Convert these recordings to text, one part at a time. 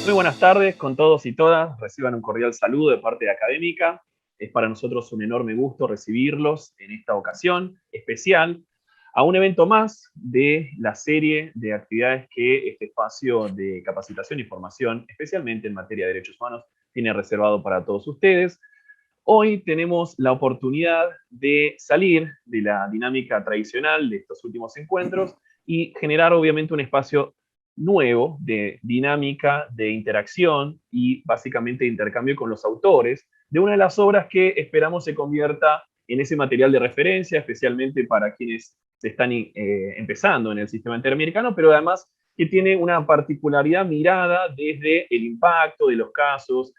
Muy buenas tardes con todos y todas. Reciban un cordial saludo de parte de Académica. Es para nosotros un enorme gusto recibirlos en esta ocasión especial a un evento más de la serie de actividades que este espacio de capacitación y formación, especialmente en materia de derechos humanos, tiene reservado para todos ustedes. Hoy tenemos la oportunidad de salir de la dinámica tradicional de estos últimos encuentros y generar obviamente un espacio nuevo de dinámica, de interacción y básicamente de intercambio con los autores de una de las obras que esperamos se convierta en ese material de referencia, especialmente para quienes se están empezando en el sistema interamericano, pero además que tiene una particularidad mirada desde el impacto de los casos,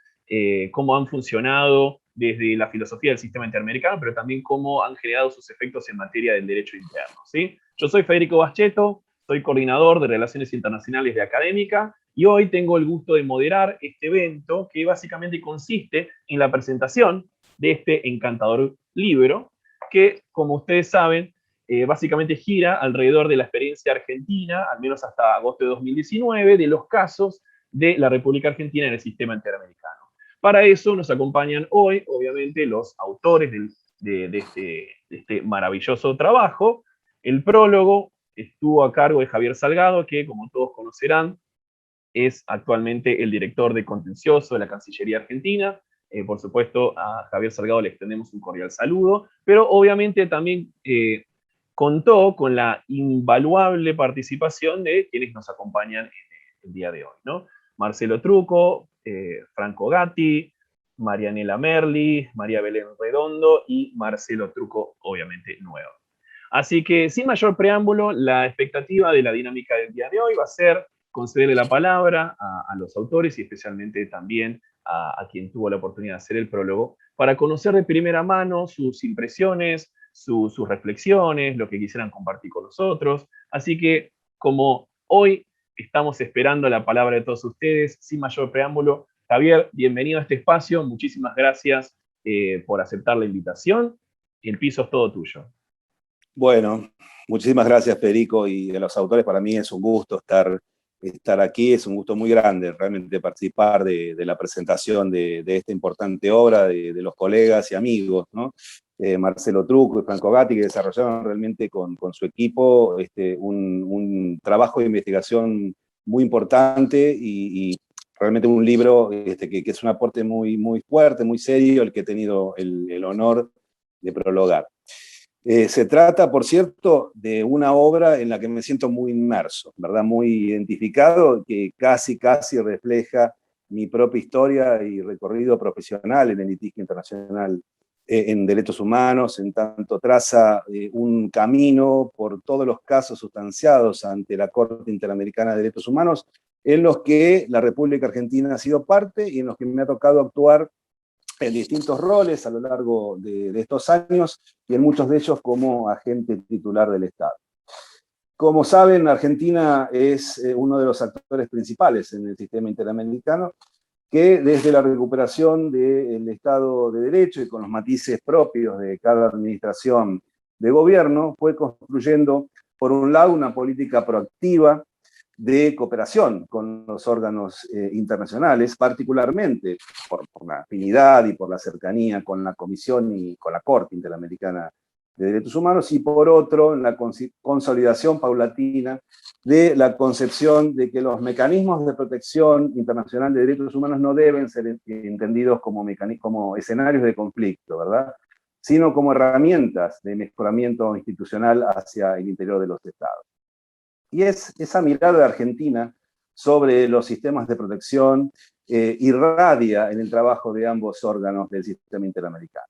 cómo han funcionado desde la filosofía del sistema interamericano, pero también cómo han generado sus efectos en materia del derecho interno, ¿sí? Yo soy Federico Baschetto, soy coordinador de Relaciones Internacionales de Académica, y hoy tengo el gusto de moderar este evento que básicamente consiste en la presentación de este encantador libro, que, como ustedes saben, básicamente gira alrededor de la experiencia argentina, al menos hasta agosto de 2019, de los casos de la República Argentina en el sistema interamericano. Para eso nos acompañan hoy, obviamente, los autores de este maravilloso trabajo. El prólogo estuvo a cargo de Javier Salgado, que, como todos conocerán, es actualmente el director de contencioso de la Cancillería Argentina. Por supuesto, a Javier Salgado le extendemos un cordial saludo, pero obviamente también contó con la invaluable participación de quienes nos acompañan en el día de hoy, ¿no? Marcelo Truco, Franco Gatti, Marianela Merli, María Belén Redondo y Marcelo Truco, obviamente, nuevo. Así que, sin mayor preámbulo, la expectativa de la dinámica del día de hoy va a ser concederle la palabra a los autores y especialmente también a quien tuvo la oportunidad de hacer el prólogo, para conocer de primera mano sus impresiones, sus reflexiones, lo que quisieran compartir con nosotros. Así que, como hoy estamos esperando la palabra de todos ustedes, sin mayor preámbulo, Javier, bienvenido a este espacio, muchísimas gracias por aceptar la invitación, el piso es todo tuyo. Bueno, muchísimas gracias, Federico, y a los autores. Para mí es un gusto estar aquí, es un gusto muy grande realmente participar de la presentación de esta importante obra de los colegas y amigos, ¿no? Marcelo Truco y Franco Gatti, que desarrollaron realmente con su equipo un trabajo de investigación muy importante y realmente un libro que es un aporte muy, muy fuerte, muy serio, el que he tenido el honor de prologar. Se trata, por cierto, de una obra en la que me siento muy inmerso, ¿verdad? Muy identificado, que casi refleja mi propia historia y recorrido profesional en el litigio internacional en derechos humanos, en tanto traza un camino por todos los casos sustanciados ante la Corte Interamericana de Derechos Humanos, en los que la República Argentina ha sido parte y en los que me ha tocado actuar en distintos roles a lo largo de estos años, y en muchos de ellos como agente titular del Estado. Como saben, Argentina es uno de los actores principales en el sistema interamericano, que desde la recuperación del Estado de Derecho y con los matices propios de cada administración de gobierno, fue construyendo, por un lado, una política proactiva de cooperación con los órganos internacionales, particularmente por la afinidad y por la cercanía con la Comisión y con la Corte Interamericana de Derechos Humanos, y por otro, la consolidación paulatina de la concepción de que los mecanismos de protección internacional de derechos humanos no deben ser entendidos como escenarios de conflicto, ¿verdad?, sino como herramientas de mejoramiento institucional hacia el interior de los estados. Y es esa mirada de Argentina sobre los sistemas de protección irradia en el trabajo de ambos órganos del sistema interamericano.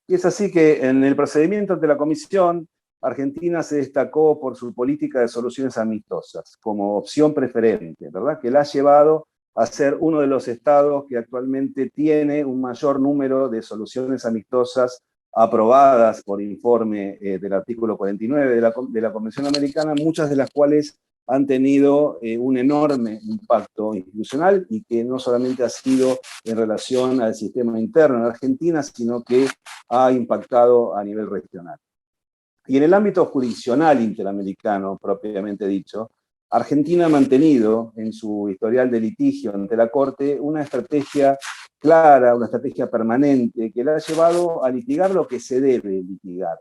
Y es así que en el procedimiento ante la Comisión, Argentina se destacó por su política de soluciones amistosas como opción preferente, ¿verdad?, que la ha llevado a ser uno de los estados que actualmente tiene un mayor número de soluciones amistosas aprobadas por informe del artículo 49 de la Convención Americana, muchas de las cuales han tenido un enorme impacto institucional y que no solamente ha sido en relación al sistema interno en Argentina, sino que ha impactado a nivel regional. Y en el ámbito jurisdiccional interamericano, propiamente dicho, Argentina ha mantenido en su historial de litigio ante la Corte una estrategia clara, una estrategia permanente, que la ha llevado a litigar lo que se debe litigar.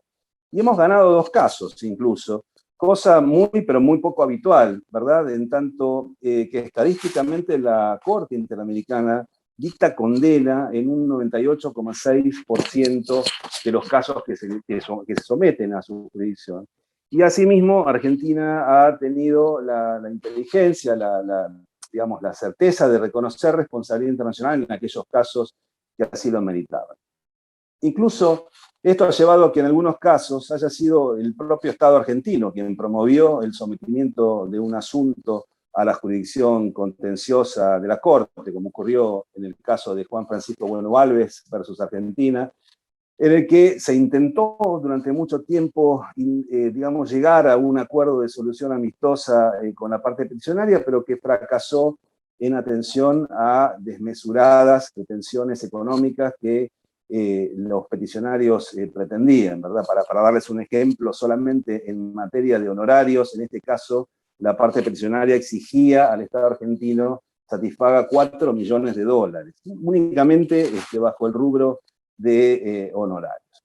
Y hemos ganado 2 casos incluso, cosa muy, pero muy poco habitual, ¿verdad? En tanto que estadísticamente la Corte Interamericana dicta condena en un 98,6% de los casos que se someten a su jurisdicción. Y asimismo, Argentina ha tenido la inteligencia, digamos, la certeza de reconocer responsabilidad internacional en aquellos casos que así lo meritaban. Incluso esto ha llevado a que en algunos casos haya sido el propio Estado argentino quien promovió el sometimiento de un asunto a la jurisdicción contenciosa de la Corte, como ocurrió en el caso de Juan Francisco Bueno Alves versus Argentina, en el que se intentó durante mucho tiempo, digamos, llegar a un acuerdo de solución amistosa con la parte peticionaria, pero que fracasó en atención a desmesuradas pretensiones económicas que los peticionarios pretendían, ¿verdad? Para darles un ejemplo, solamente en materia de honorarios, en este caso, la parte peticionaria exigía al Estado argentino satisfaga $4 millones, únicamente bajo el rubro de honorarios.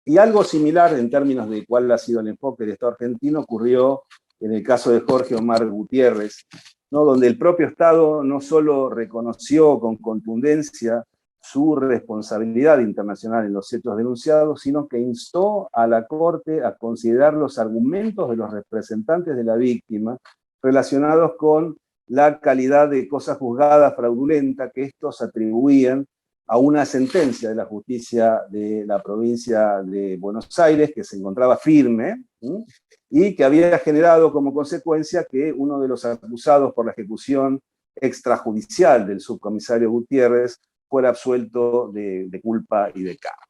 Y algo similar en términos de cuál ha sido el enfoque del Estado argentino ocurrió en el caso de Jorge Omar Gutiérrez, ¿no? Donde el propio Estado no solo reconoció con contundencia su responsabilidad internacional en los hechos denunciados, sino que instó a la Corte a considerar los argumentos de los representantes de la víctima relacionados con la calidad de cosa juzgada fraudulenta que estos atribuían a una sentencia de la justicia de la provincia de Buenos Aires que se encontraba firme, ¿sí? Y que había generado como consecuencia que uno de los acusados por la ejecución extrajudicial del subcomisario Gutiérrez fuera absuelto de culpa y de cargo.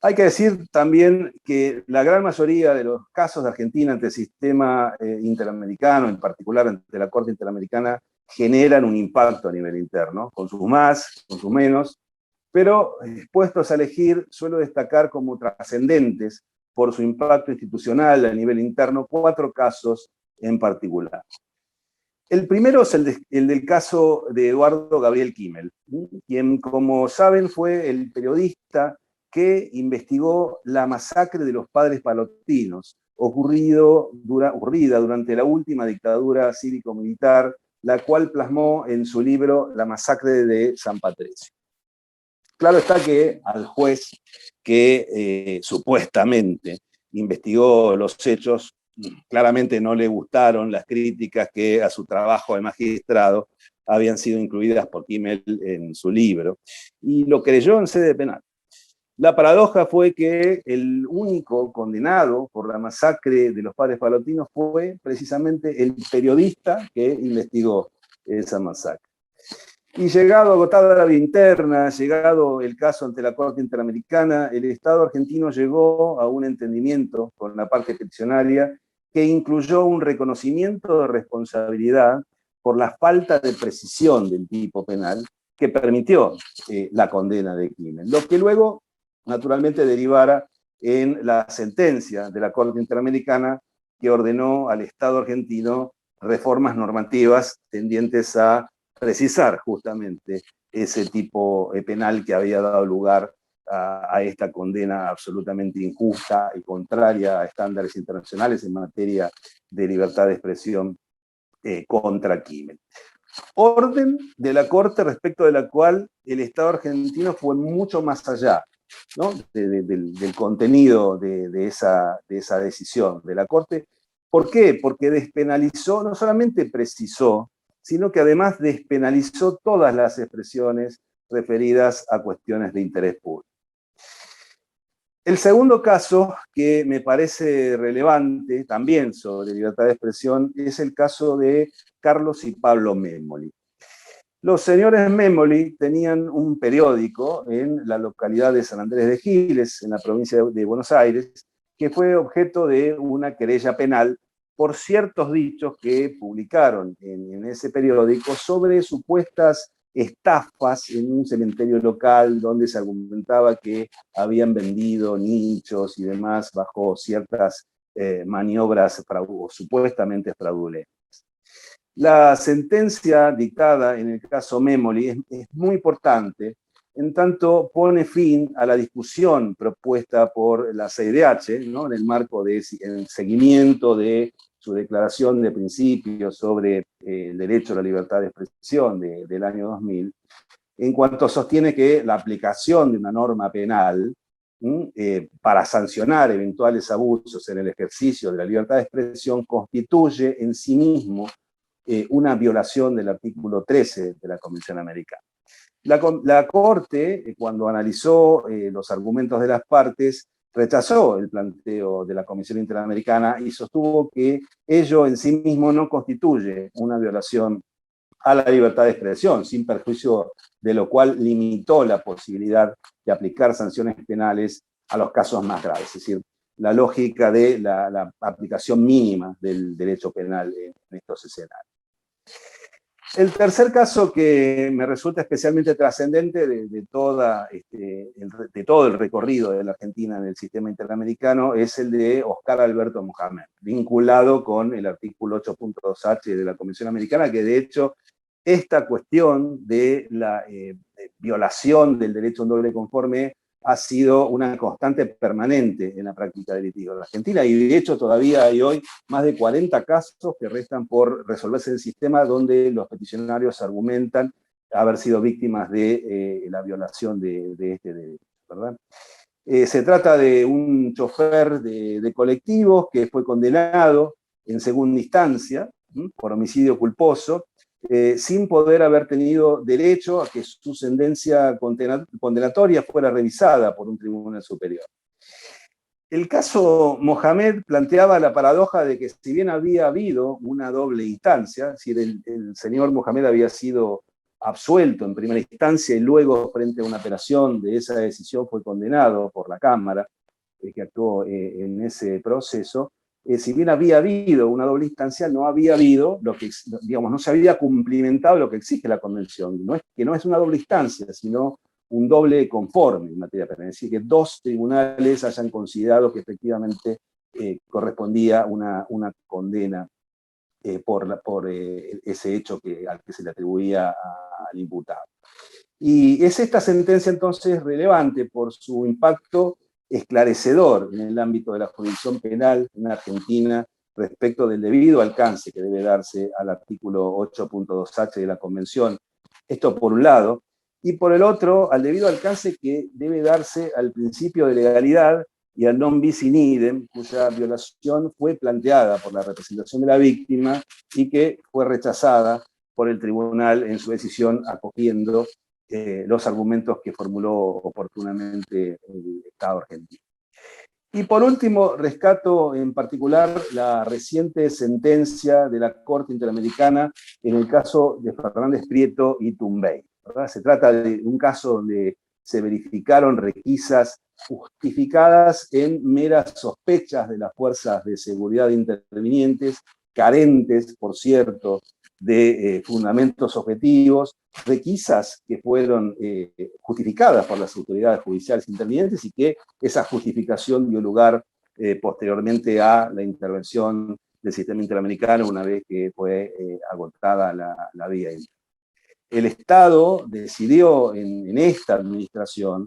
Hay que decir también que la gran mayoría de los casos de Argentina ante el sistema interamericano, en particular ante la Corte Interamericana, generan un impacto a nivel interno, con sus más, con sus menos, pero puestos a elegir, suelo destacar como trascendentes por su impacto institucional a nivel interno 4 casos en particular. El primero es el del caso de Eduardo Gabriel Kimmel, quien, como saben, fue el periodista que investigó la masacre de los padres palotinos, ocurrida durante la última dictadura cívico-militar, la cual plasmó en su libro La masacre de San Patricio. Claro está que al juez que supuestamente investigó los hechos, claramente no le gustaron las críticas que a su trabajo de magistrado habían sido incluidas por Kimmel en su libro, y lo creyó en sede penal. La paradoja fue que el único condenado por la masacre de los padres palotinos fue precisamente el periodista que investigó esa masacre. Y llegado, agotada la vía interna, llegado el caso ante la Corte Interamericana, el Estado argentino llegó a un entendimiento con la parte peticionaria que incluyó un reconocimiento de responsabilidad por la falta de precisión del tipo penal que permitió la condena de Kimmel, lo que luego naturalmente derivara en la sentencia de la Corte Interamericana que ordenó al Estado argentino reformas normativas tendientes a precisar justamente ese tipo penal que había dado lugar a esta condena absolutamente injusta y contraria a estándares internacionales en materia de libertad de expresión contra Kimmel. Orden de la Corte respecto de la cual el Estado argentino fue mucho más allá, ¿no? del contenido de esa decisión de la Corte. ¿Por qué? Porque despenalizó, no solamente precisó, sino que además despenalizó todas las expresiones referidas a cuestiones de interés público. El segundo caso que me parece relevante también sobre libertad de expresión es el caso de Carlos y Pablo Memoli. Los señores Memoli tenían un periódico en la localidad de San Andrés de Giles, en la provincia de Buenos Aires, que fue objeto de una querella penal por ciertos dichos que publicaron en ese periódico sobre supuestas estafas en un cementerio local donde se argumentaba que habían vendido nichos y demás bajo ciertas maniobras supuestamente fraudulentas. La sentencia dictada en el caso Memoli es muy importante, en tanto pone fin a la discusión propuesta por la CIDH, ¿no?, en el marco del seguimiento de su declaración de principios sobre el derecho a la libertad de expresión del año 2000, en cuanto sostiene que la aplicación de una norma penal para sancionar eventuales abusos en el ejercicio de la libertad de expresión constituye en sí mismo una violación del artículo 13 de la Convención Americana. La Corte, cuando analizó los argumentos de las partes, rechazó el planteo de la Comisión Interamericana y sostuvo que ello en sí mismo no constituye una violación a la libertad de expresión, sin perjuicio de lo cual limitó la posibilidad de aplicar sanciones penales a los casos más graves, es decir, la lógica de la aplicación mínima del derecho penal en estos escenarios. El tercer caso que me resulta especialmente trascendente de todo el recorrido de la Argentina en el sistema interamericano es el de Oscar Alberto Mohamed, vinculado con el artículo 8.2H de la Convención Americana, que de hecho esta cuestión de la violación del derecho a un doble conforme ha sido una constante permanente en la práctica del litigio de la Argentina, y de hecho todavía hay hoy más de 40 casos que restan por resolverse en el sistema donde los peticionarios argumentan haber sido víctimas de la violación de este derecho, ¿verdad? Se trata de un chofer de colectivos que fue condenado en segunda instancia por homicidio culposo, sin poder haber tenido derecho a que su sentencia condenatoria fuera revisada por un tribunal superior. El caso Mohamed planteaba la paradoja de que si bien había habido una doble instancia, es decir, el señor Mohamed había sido absuelto en primera instancia y luego, frente a una apelación de esa decisión, fue condenado por la Cámara que actuó en ese proceso. Si bien había habido una doble instancia, no había habido lo que, digamos, no se había cumplimentado lo que exige la Convención. Que no es una doble instancia, sino un doble conforme en materia penal. Es decir, que dos tribunales hayan considerado que efectivamente correspondía una condena por ese hecho al que se le atribuía al imputado. Y es esta sentencia entonces relevante por su impacto esclarecedor en el ámbito de la jurisdicción penal en Argentina respecto del debido alcance que debe darse al artículo 8.2H de la Convención. Esto por un lado, y por el otro, al debido alcance que debe darse al principio de legalidad y al non bis in idem, cuya violación fue planteada por la representación de la víctima y que fue rechazada por el tribunal en su decisión acogiendo los argumentos que formuló oportunamente el Estado argentino. Y por último, rescato en particular la reciente sentencia de la Corte Interamericana en el caso de Fernández Prieto y Tumbay, ¿verdad? Se trata de un caso donde se verificaron requisas justificadas en meras sospechas de las fuerzas de seguridad intervinientes, carentes, por cierto, de fundamentos objetivos, requisas que fueron justificadas por las autoridades judiciales intervinientes y que esa justificación dio lugar posteriormente a la intervención del sistema interamericano una vez que fue agotada la vía. El Estado decidió en esta administración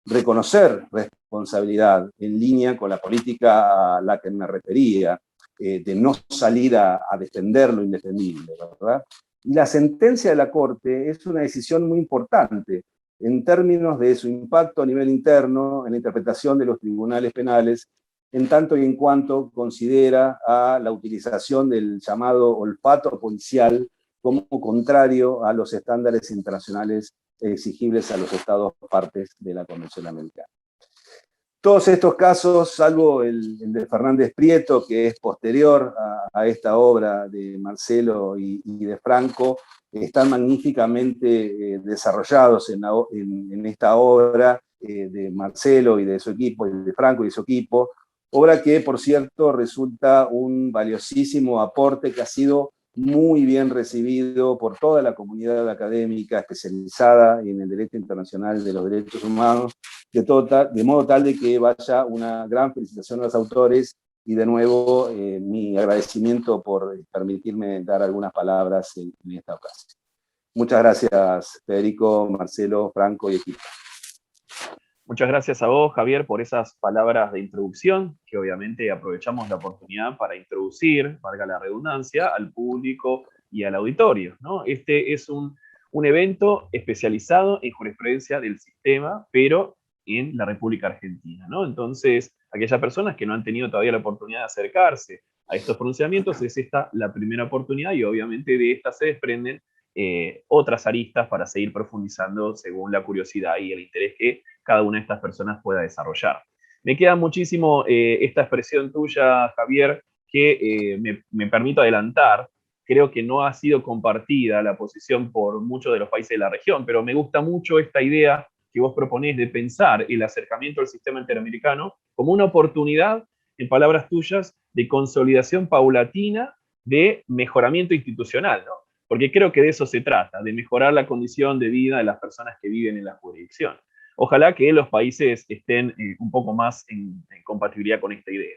reconocer responsabilidad en línea con la política a la que me refería, de no salir a defender lo indefendible, ¿verdad? Y la sentencia de la Corte es una decisión muy importante en términos de su impacto a nivel interno en la interpretación de los tribunales penales, en tanto y en cuanto considera a la utilización del llamado olfato policial como contrario a los estándares internacionales exigibles a los Estados partes de la Convención Americana. Todos estos casos, salvo el de Fernández Prieto, que es posterior a esta obra de Marcelo y de Franco, están magníficamente desarrollados en esta obra de Marcelo y de su equipo, y de Franco y su equipo, obra que, por cierto, resulta un valiosísimo aporte que ha sido muy bien recibido por toda la comunidad académica especializada en el derecho internacional de los derechos humanos, de modo tal de que vaya una gran felicitación a los autores y de nuevo mi agradecimiento por permitirme dar algunas palabras en esta ocasión. Muchas gracias, Federico, Marcelo, Franco y equipo. Muchas gracias a vos, Javier, por esas palabras de introducción, que obviamente aprovechamos la oportunidad para introducir, valga la redundancia, al público y al auditorio, ¿no? Este es un evento especializado en jurisprudencia del sistema, pero en la República Argentina, ¿no? Entonces, aquellas personas que no han tenido todavía la oportunidad de acercarse a estos pronunciamientos, es esta la primera oportunidad y obviamente de esta se desprenden otras aristas para seguir profundizando según la curiosidad y el interés que cada una de estas personas pueda desarrollar. Me queda muchísimo esta expresión tuya, Javier, que me permito adelantar. Creo que no ha sido compartida la posición por muchos de los países de la región, pero me gusta mucho esta idea que vos proponés de pensar el acercamiento al sistema interamericano como una oportunidad, en palabras tuyas, de consolidación paulatina de mejoramiento institucional, ¿no? Porque creo que de eso se trata, de mejorar la condición de vida de las personas que viven en la jurisdicción. Ojalá que los países estén un poco más en compatibilidad con esta idea.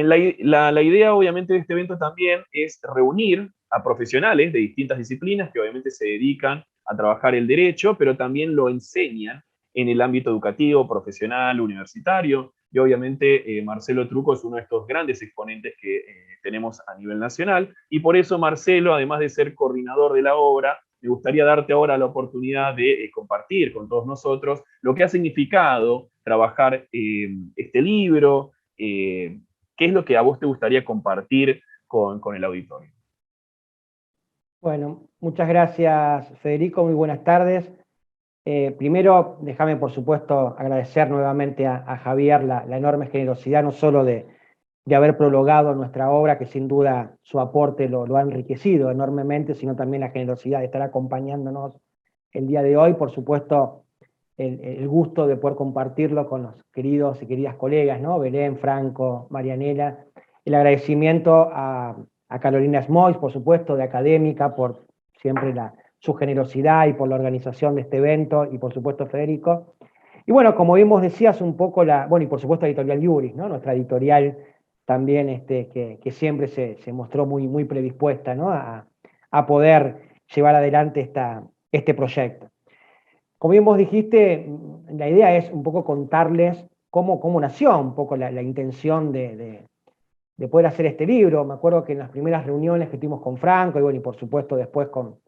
La idea, obviamente, de este evento también es reunir a profesionales de distintas disciplinas que obviamente se dedican a trabajar el derecho, pero también lo enseñan en el ámbito educativo, profesional, universitario, y obviamente Marcelo Truco es uno de estos grandes exponentes que tenemos a nivel nacional, y por eso Marcelo, además de ser coordinador de la obra, me gustaría darte ahora la oportunidad de compartir con todos nosotros lo que ha significado trabajar este libro, ¿qué es lo que a vos te gustaría compartir con el auditorio? Bueno, muchas gracias, Federico, muy buenas tardes. Primero, déjame, por supuesto, agradecer nuevamente a Javier la enorme generosidad, no solo de haber prologado nuestra obra, que sin duda su aporte lo ha enriquecido enormemente, sino también la generosidad de estar acompañándonos el día de hoy. Por supuesto, el gusto de poder compartirlo con los queridos y queridas colegas, ¿no? Belén, Franco, Marianela. El agradecimiento a Carolina Smois, por supuesto, de Académica, por siempre su generosidad y por la organización de este evento, y por supuesto Federico. Y bueno, como bien vos decías, un poco y por supuesto la editorial Iuris, ¿no? Nuestra editorial también que siempre se mostró muy predispuesta, ¿no? a poder llevar adelante este proyecto. Como bien vos dijiste, la idea es un poco contarles cómo nació un poco la intención de poder hacer este libro. Me acuerdo que en las primeras reuniones que tuvimos con Franco, y bueno, y por supuesto después con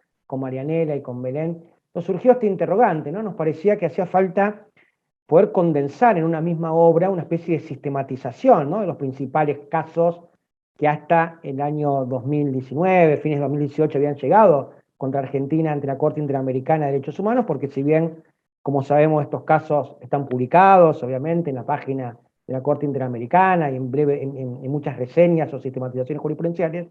Marianela y con Belén, nos surgió este interrogante, ¿no? Nos parecía que hacía falta poder condensar en una misma obra una especie de sistematización, ¿no? De los principales casos que hasta el año 2019, fines de 2018, habían llegado contra Argentina ante la Corte Interamericana de Derechos Humanos, porque si bien, como sabemos, estos casos están publicados, obviamente, en la página de la Corte Interamericana y en muchas reseñas o sistematizaciones jurisprudenciales,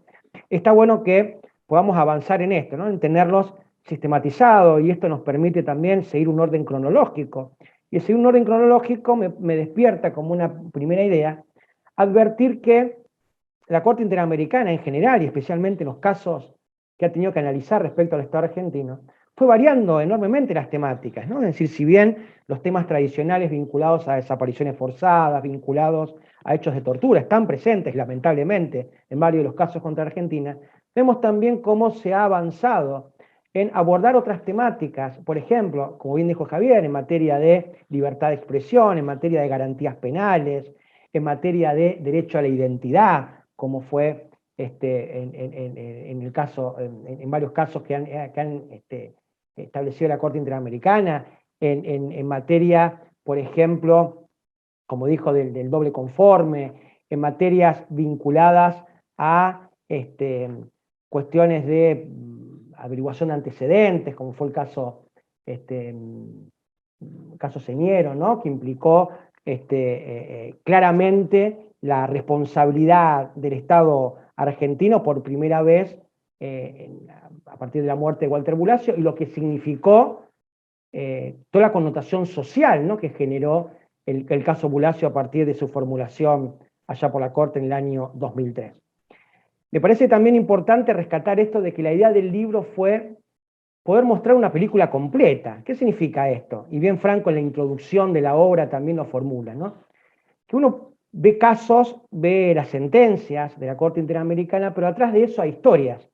está bueno que podamos avanzar en esto, ¿no? En tenerlos sistematizados, y esto nos permite también seguir un orden cronológico. Y seguir un orden cronológico me despierta como una primera idea advertir que la Corte Interamericana en general, y especialmente en los casos que ha tenido que analizar respecto al Estado argentino, fue variando enormemente las temáticas, ¿no? Es decir, si bien los temas tradicionales vinculados a desapariciones forzadas, vinculados a hechos de tortura, están presentes, lamentablemente, en varios de los casos contra Argentina, vemos también cómo se ha avanzado en abordar otras temáticas, por ejemplo, como bien dijo Javier, en materia de libertad de expresión, en materia de garantías penales, en materia de derecho a la identidad, como fue en varios casos que han establecido la Corte Interamericana, en materia, por ejemplo, como dijo, del doble conforme, en materias vinculadas a cuestiones de averiguación de antecedentes, como fue el caso Señero, ¿no? Que implicó claramente la responsabilidad del Estado argentino por primera vez a partir de la muerte de Walter Bulacio, y lo que significó toda la connotación social, ¿no? Que generó el caso Bulacio a partir de su formulación allá por la Corte en el año 2003. Me parece también importante rescatar esto de que la idea del libro fue poder mostrar una película completa. ¿Qué significa esto? Y bien Franco en la introducción de la obra también lo formula, ¿no? Que uno ve casos, ve las sentencias de la Corte Interamericana, pero atrás de eso hay historias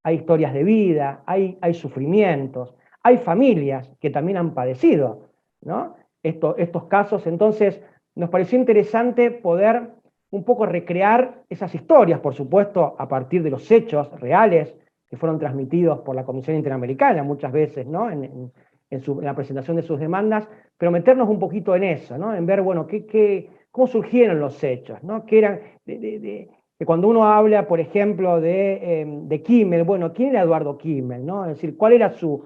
de vida, hay sufrimientos, hay familias que también han padecido, ¿no? Estos casos. Entonces nos pareció interesante poder un poco recrear esas historias, por supuesto, a partir de los hechos reales que fueron transmitidos por la Comisión Interamericana muchas veces, ¿no? En la presentación de sus demandas, pero meternos un poquito en eso, ¿no? En ver, bueno, cómo surgieron los hechos, ¿no? Que eran, que cuando uno habla, por ejemplo, de Kimmel, bueno, ¿quién era Eduardo Kimmel, ¿no? Es decir, ¿cuál era su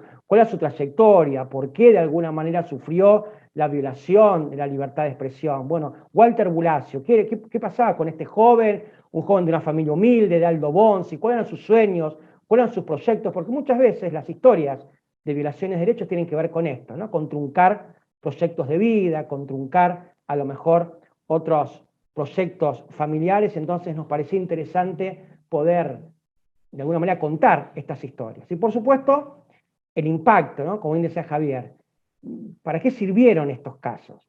trayectoria? ¿Por qué de alguna manera sufrió la violación de la libertad de expresión? Bueno, Walter Bulacio, ¿qué pasaba con este joven, un joven de una familia humilde, de Aldo Bonzi? ¿Cuáles eran sus sueños? ¿Cuáles eran sus proyectos? Porque muchas veces las historias de violaciones de derechos tienen que ver con esto, ¿no? Con truncar proyectos de vida, con truncar a lo mejor otros proyectos familiares. Entonces nos parecía interesante poder de alguna manera contar estas historias. Y por supuesto, el impacto, ¿no? Como bien decía Javier, ¿para qué sirvieron estos casos?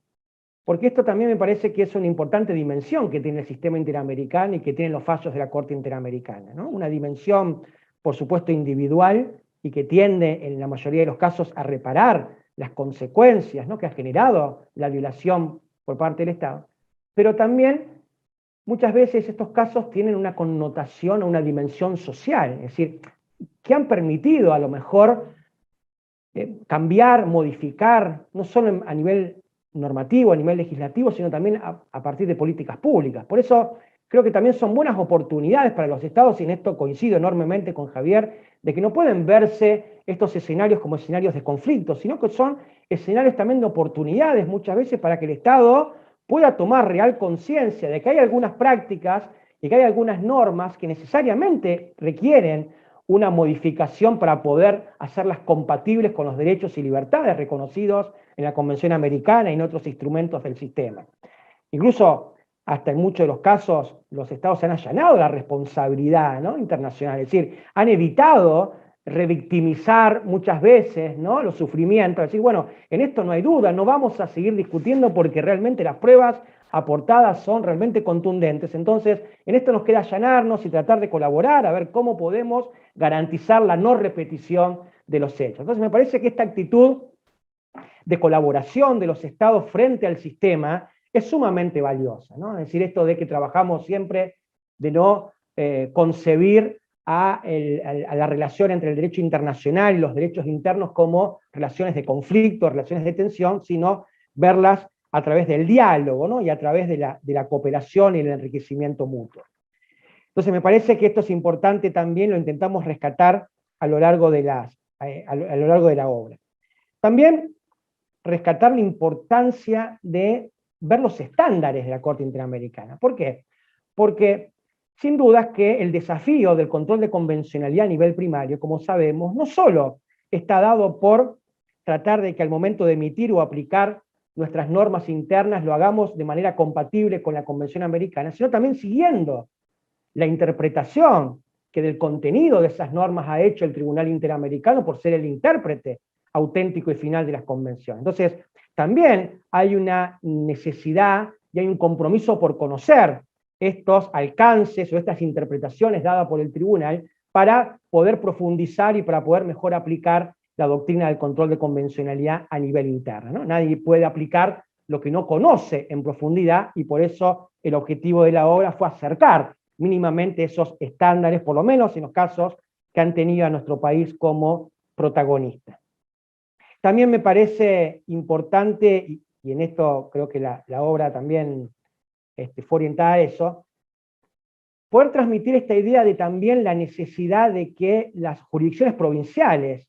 Porque esto también me parece que es una importante dimensión que tiene el sistema interamericano y que tienen los fallos de la Corte Interamericana, ¿no? Una dimensión, por supuesto, individual y que tiende en la mayoría de los casos a reparar las consecuencias, ¿no? Que ha generado la violación por parte del Estado. Pero también muchas veces estos casos tienen una connotación o una dimensión social, es decir, que han permitido a lo mejor cambiar, modificar, no solo a nivel normativo, a nivel legislativo, sino también a partir de políticas públicas. Por eso creo que también son buenas oportunidades para los estados, y en esto coincido enormemente con Javier, de que no pueden verse estos escenarios como escenarios de conflicto, sino que son escenarios también de oportunidades muchas veces para que el Estado pueda tomar real conciencia de que hay algunas prácticas y que hay algunas normas que necesariamente requieren una modificación para poder hacerlas compatibles con los derechos y libertades reconocidos en la Convención Americana y en otros instrumentos del sistema. Incluso, hasta en muchos de los casos, los estados han allanado la responsabilidad, ¿no? Internacional, es decir, han evitado revictimizar muchas veces, ¿no? Los sufrimientos, es decir, bueno, en esto no hay duda, no vamos a seguir discutiendo porque realmente las pruebas aportadas son realmente contundentes. Entonces, en esto nos queda allanarnos y tratar de colaborar a ver cómo podemos garantizar la no repetición de los hechos. Entonces, me parece que esta actitud de colaboración de los estados frente al sistema es sumamente valiosa, ¿no? Es decir, esto de que trabajamos siempre de no concebir a la relación entre el derecho internacional y los derechos internos como relaciones de conflicto, relaciones de tensión, sino verlas a través del diálogo, ¿no? Y a través de la cooperación y el enriquecimiento mutuo. Entonces me parece que esto es importante también, lo intentamos rescatar a lo largo de la obra. También rescatar la importancia de ver los estándares de la Corte Interamericana. ¿Por qué? Porque sin duda que el desafío del control de convencionalidad a nivel primario, como sabemos, no solo está dado por tratar de que al momento de emitir o aplicar nuestras normas internas lo hagamos de manera compatible con la Convención Americana, sino también siguiendo la interpretación que del contenido de esas normas ha hecho el Tribunal Interamericano por ser el intérprete auténtico y final de las convenciones. Entonces, también hay una necesidad y hay un compromiso por conocer estos alcances o estas interpretaciones dadas por el tribunal para poder profundizar y para poder mejor aplicar la doctrina del control de convencionalidad a nivel interno, ¿no? Nadie puede aplicar lo que no conoce en profundidad, y por eso el objetivo de la obra fue acercar mínimamente esos estándares, por lo menos en los casos que han tenido a nuestro país como protagonista. También me parece importante, y en esto creo que la obra también fue orientada a eso, poder transmitir esta idea de también la necesidad de que las jurisdicciones provinciales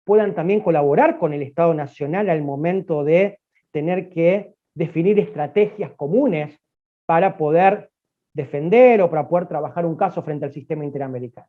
puedan también colaborar con el Estado Nacional al momento de tener que definir estrategias comunes para poder defender o para poder trabajar un caso frente al sistema interamericano.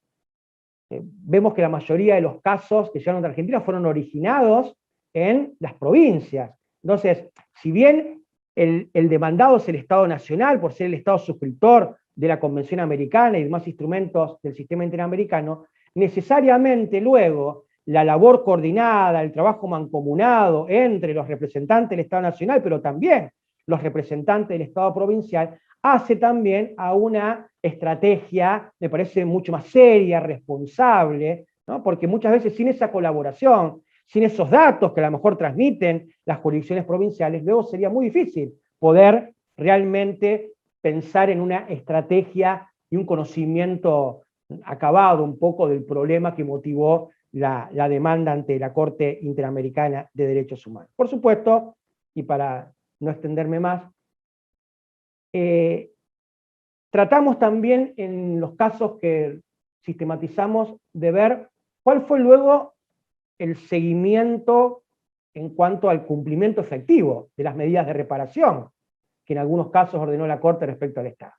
Vemos que la mayoría de los casos que llegaron de Argentina fueron originados en las provincias. Entonces, si bien el demandado es el Estado Nacional, por ser el Estado suscriptor de la Convención Americana y demás instrumentos del sistema interamericano, necesariamente luego la labor coordinada, el trabajo mancomunado entre los representantes del Estado Nacional, pero también los representantes del Estado provincial, hace también a una estrategia, me parece, mucho más seria, responsable, ¿no? Porque muchas veces sin esa colaboración, sin esos datos que a lo mejor transmiten las jurisdicciones provinciales, luego sería muy difícil poder realmente pensar en una estrategia y un conocimiento acabado un poco del problema que motivó la demanda ante la Corte Interamericana de Derechos Humanos. Por supuesto, y para no extenderme más, tratamos también en los casos que sistematizamos de ver cuál fue luego el seguimiento en cuanto al cumplimiento efectivo de las medidas de reparación que en algunos casos ordenó la Corte respecto al Estado.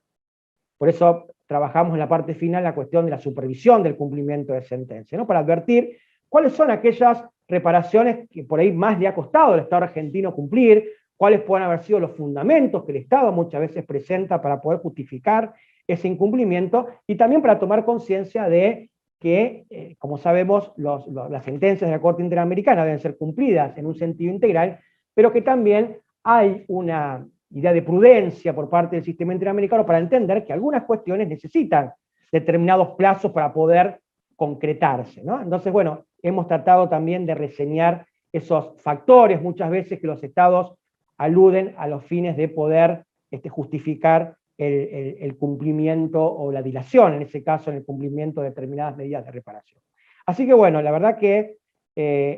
Por eso trabajamos en la parte final la cuestión de la supervisión del cumplimiento de sentencia, ¿no? Para advertir cuáles son aquellas reparaciones que por ahí más le ha costado al Estado argentino cumplir, cuáles pueden haber sido los fundamentos que el Estado muchas veces presenta para poder justificar ese incumplimiento, y también para tomar conciencia de que, como sabemos, las sentencias de la Corte Interamericana deben ser cumplidas en un sentido integral, pero que también hay una idea de prudencia por parte del sistema interamericano para entender que algunas cuestiones necesitan determinados plazos para poder concretarse, ¿no? Entonces, bueno, hemos tratado también de reseñar esos factores muchas veces que los estados aluden a los fines de poder justificar el cumplimiento o la dilación, en ese caso, en el cumplimiento de determinadas medidas de reparación. Así que bueno, la verdad que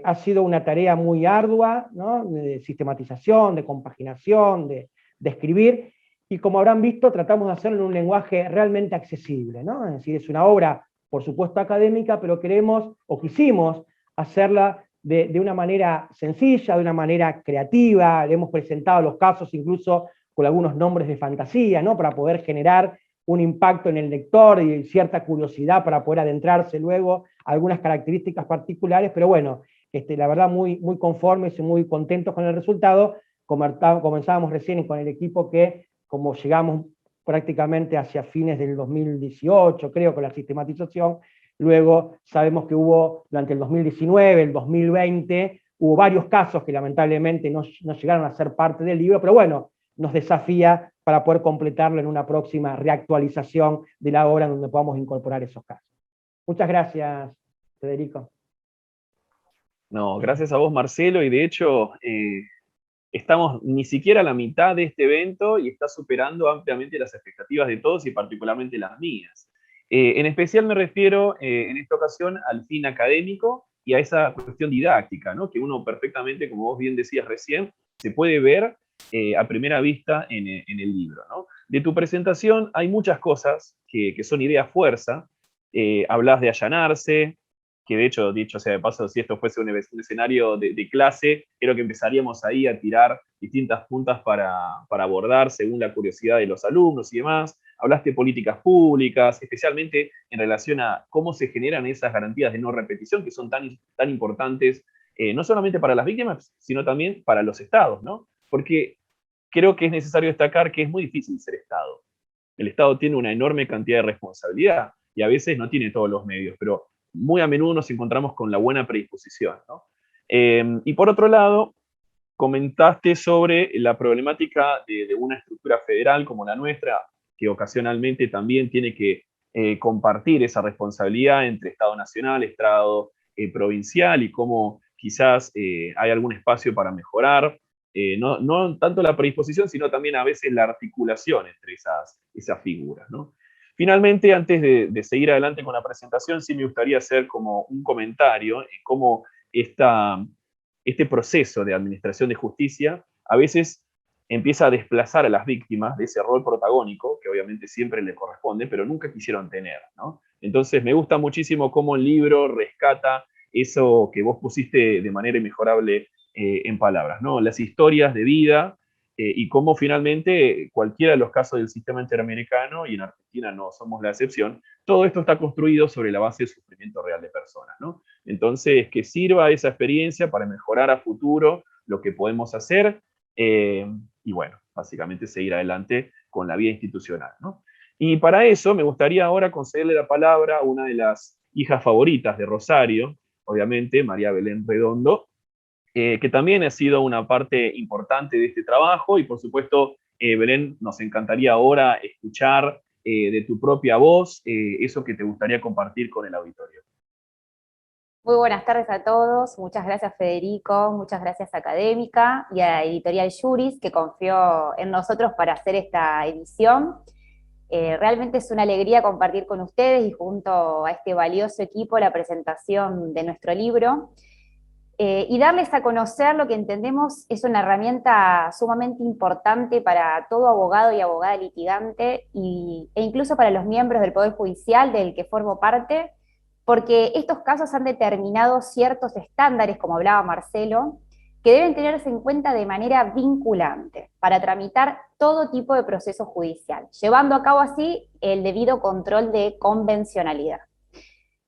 ha sido una tarea muy ardua, ¿no? De sistematización, de compaginación, de escribir, y como habrán visto, tratamos de hacerlo en un lenguaje realmente accesible, ¿no? Es decir, es una obra, por supuesto, académica, pero queremos, o quisimos, hacerla de una manera sencilla, de una manera creativa. Le hemos presentado los casos incluso con algunos nombres de fantasía, ¿no? Para poder generar un impacto en el lector y cierta curiosidad para poder adentrarse luego a algunas características particulares, pero bueno, la verdad muy conformes y muy contentos con el resultado. Comenzábamos recién con el equipo que, como llegamos prácticamente hacia fines del 2018, creo, con la sistematización, luego sabemos que hubo, durante el 2019, el 2020, hubo varios casos que lamentablemente no llegaron a ser parte del libro, pero bueno, nos desafía para poder completarlo en una próxima reactualización de la obra donde podamos incorporar esos casos. Muchas gracias, Federico. No, gracias a vos, Marcelo, y de hecho estamos ni siquiera a la mitad de este evento y está superando ampliamente las expectativas de todos y particularmente las mías. En especial me refiero en esta ocasión al fin académico y a esa cuestión didáctica, ¿no? Que uno perfectamente, como vos bien decías recién, se puede ver a primera vista en el libro, ¿no? De tu presentación hay muchas cosas que son idea fuerza. Hablas de allanarse, que de hecho, dicho sea de paso, si esto fuese un escenario de clase, creo que empezaríamos ahí a tirar distintas puntas para abordar según la curiosidad de los alumnos y demás. Hablaste de políticas públicas, especialmente en relación a cómo se generan esas garantías de no repetición, que son tan importantes, no solamente para las víctimas, sino también para los estados, ¿no? Porque creo que es necesario destacar que es muy difícil ser Estado. El Estado tiene una enorme cantidad de responsabilidad y a veces no tiene todos los medios, pero muy a menudo nos encontramos con la buena predisposición, ¿no? Y por otro lado, comentaste sobre la problemática de una estructura federal como la nuestra, que ocasionalmente también tiene que compartir esa responsabilidad entre Estado nacional, Estado provincial, y cómo quizás hay algún espacio para mejorar, no tanto la predisposición, sino también a veces la articulación entre esas figuras, ¿no? Finalmente, antes de seguir adelante con la presentación, sí me gustaría hacer como un comentario en cómo este proceso de administración de justicia a veces empieza a desplazar a las víctimas de ese rol protagónico, que obviamente siempre le corresponde, pero nunca quisieron tener, ¿no? Entonces me gusta muchísimo cómo el libro rescata eso que vos pusiste de manera inmejorable en palabras, ¿no? Las historias de vida, y cómo finalmente cualquiera de los casos del sistema interamericano, y en Argentina no somos la excepción, todo esto está construido sobre la base del sufrimiento real de personas, ¿no? Entonces, que sirva esa experiencia para mejorar a futuro lo que podemos hacer, y bueno, básicamente seguir adelante con la vida institucional, ¿no? Y para eso me gustaría ahora concederle la palabra a una de las hijas favoritas de Rosario, obviamente, María Belén Redondo, que también ha sido una parte importante de este trabajo y por supuesto, Belén, nos encantaría ahora escuchar de tu propia voz eso que te gustaría compartir con el auditorio. Muy buenas tardes a todos, muchas gracias Federico, muchas gracias Académica y a Editorial Juris que confió en nosotros para hacer esta edición. Realmente es una alegría compartir con ustedes y junto a este valioso equipo la presentación de nuestro libro y darles a conocer lo que entendemos es una herramienta sumamente importante para todo abogado y abogada litigante e incluso para los miembros del Poder Judicial del que formo parte, porque estos casos han determinado ciertos estándares, como hablaba Marcelo, que deben tenerse en cuenta de manera vinculante para tramitar todo tipo de proceso judicial, llevando a cabo así el debido control de convencionalidad.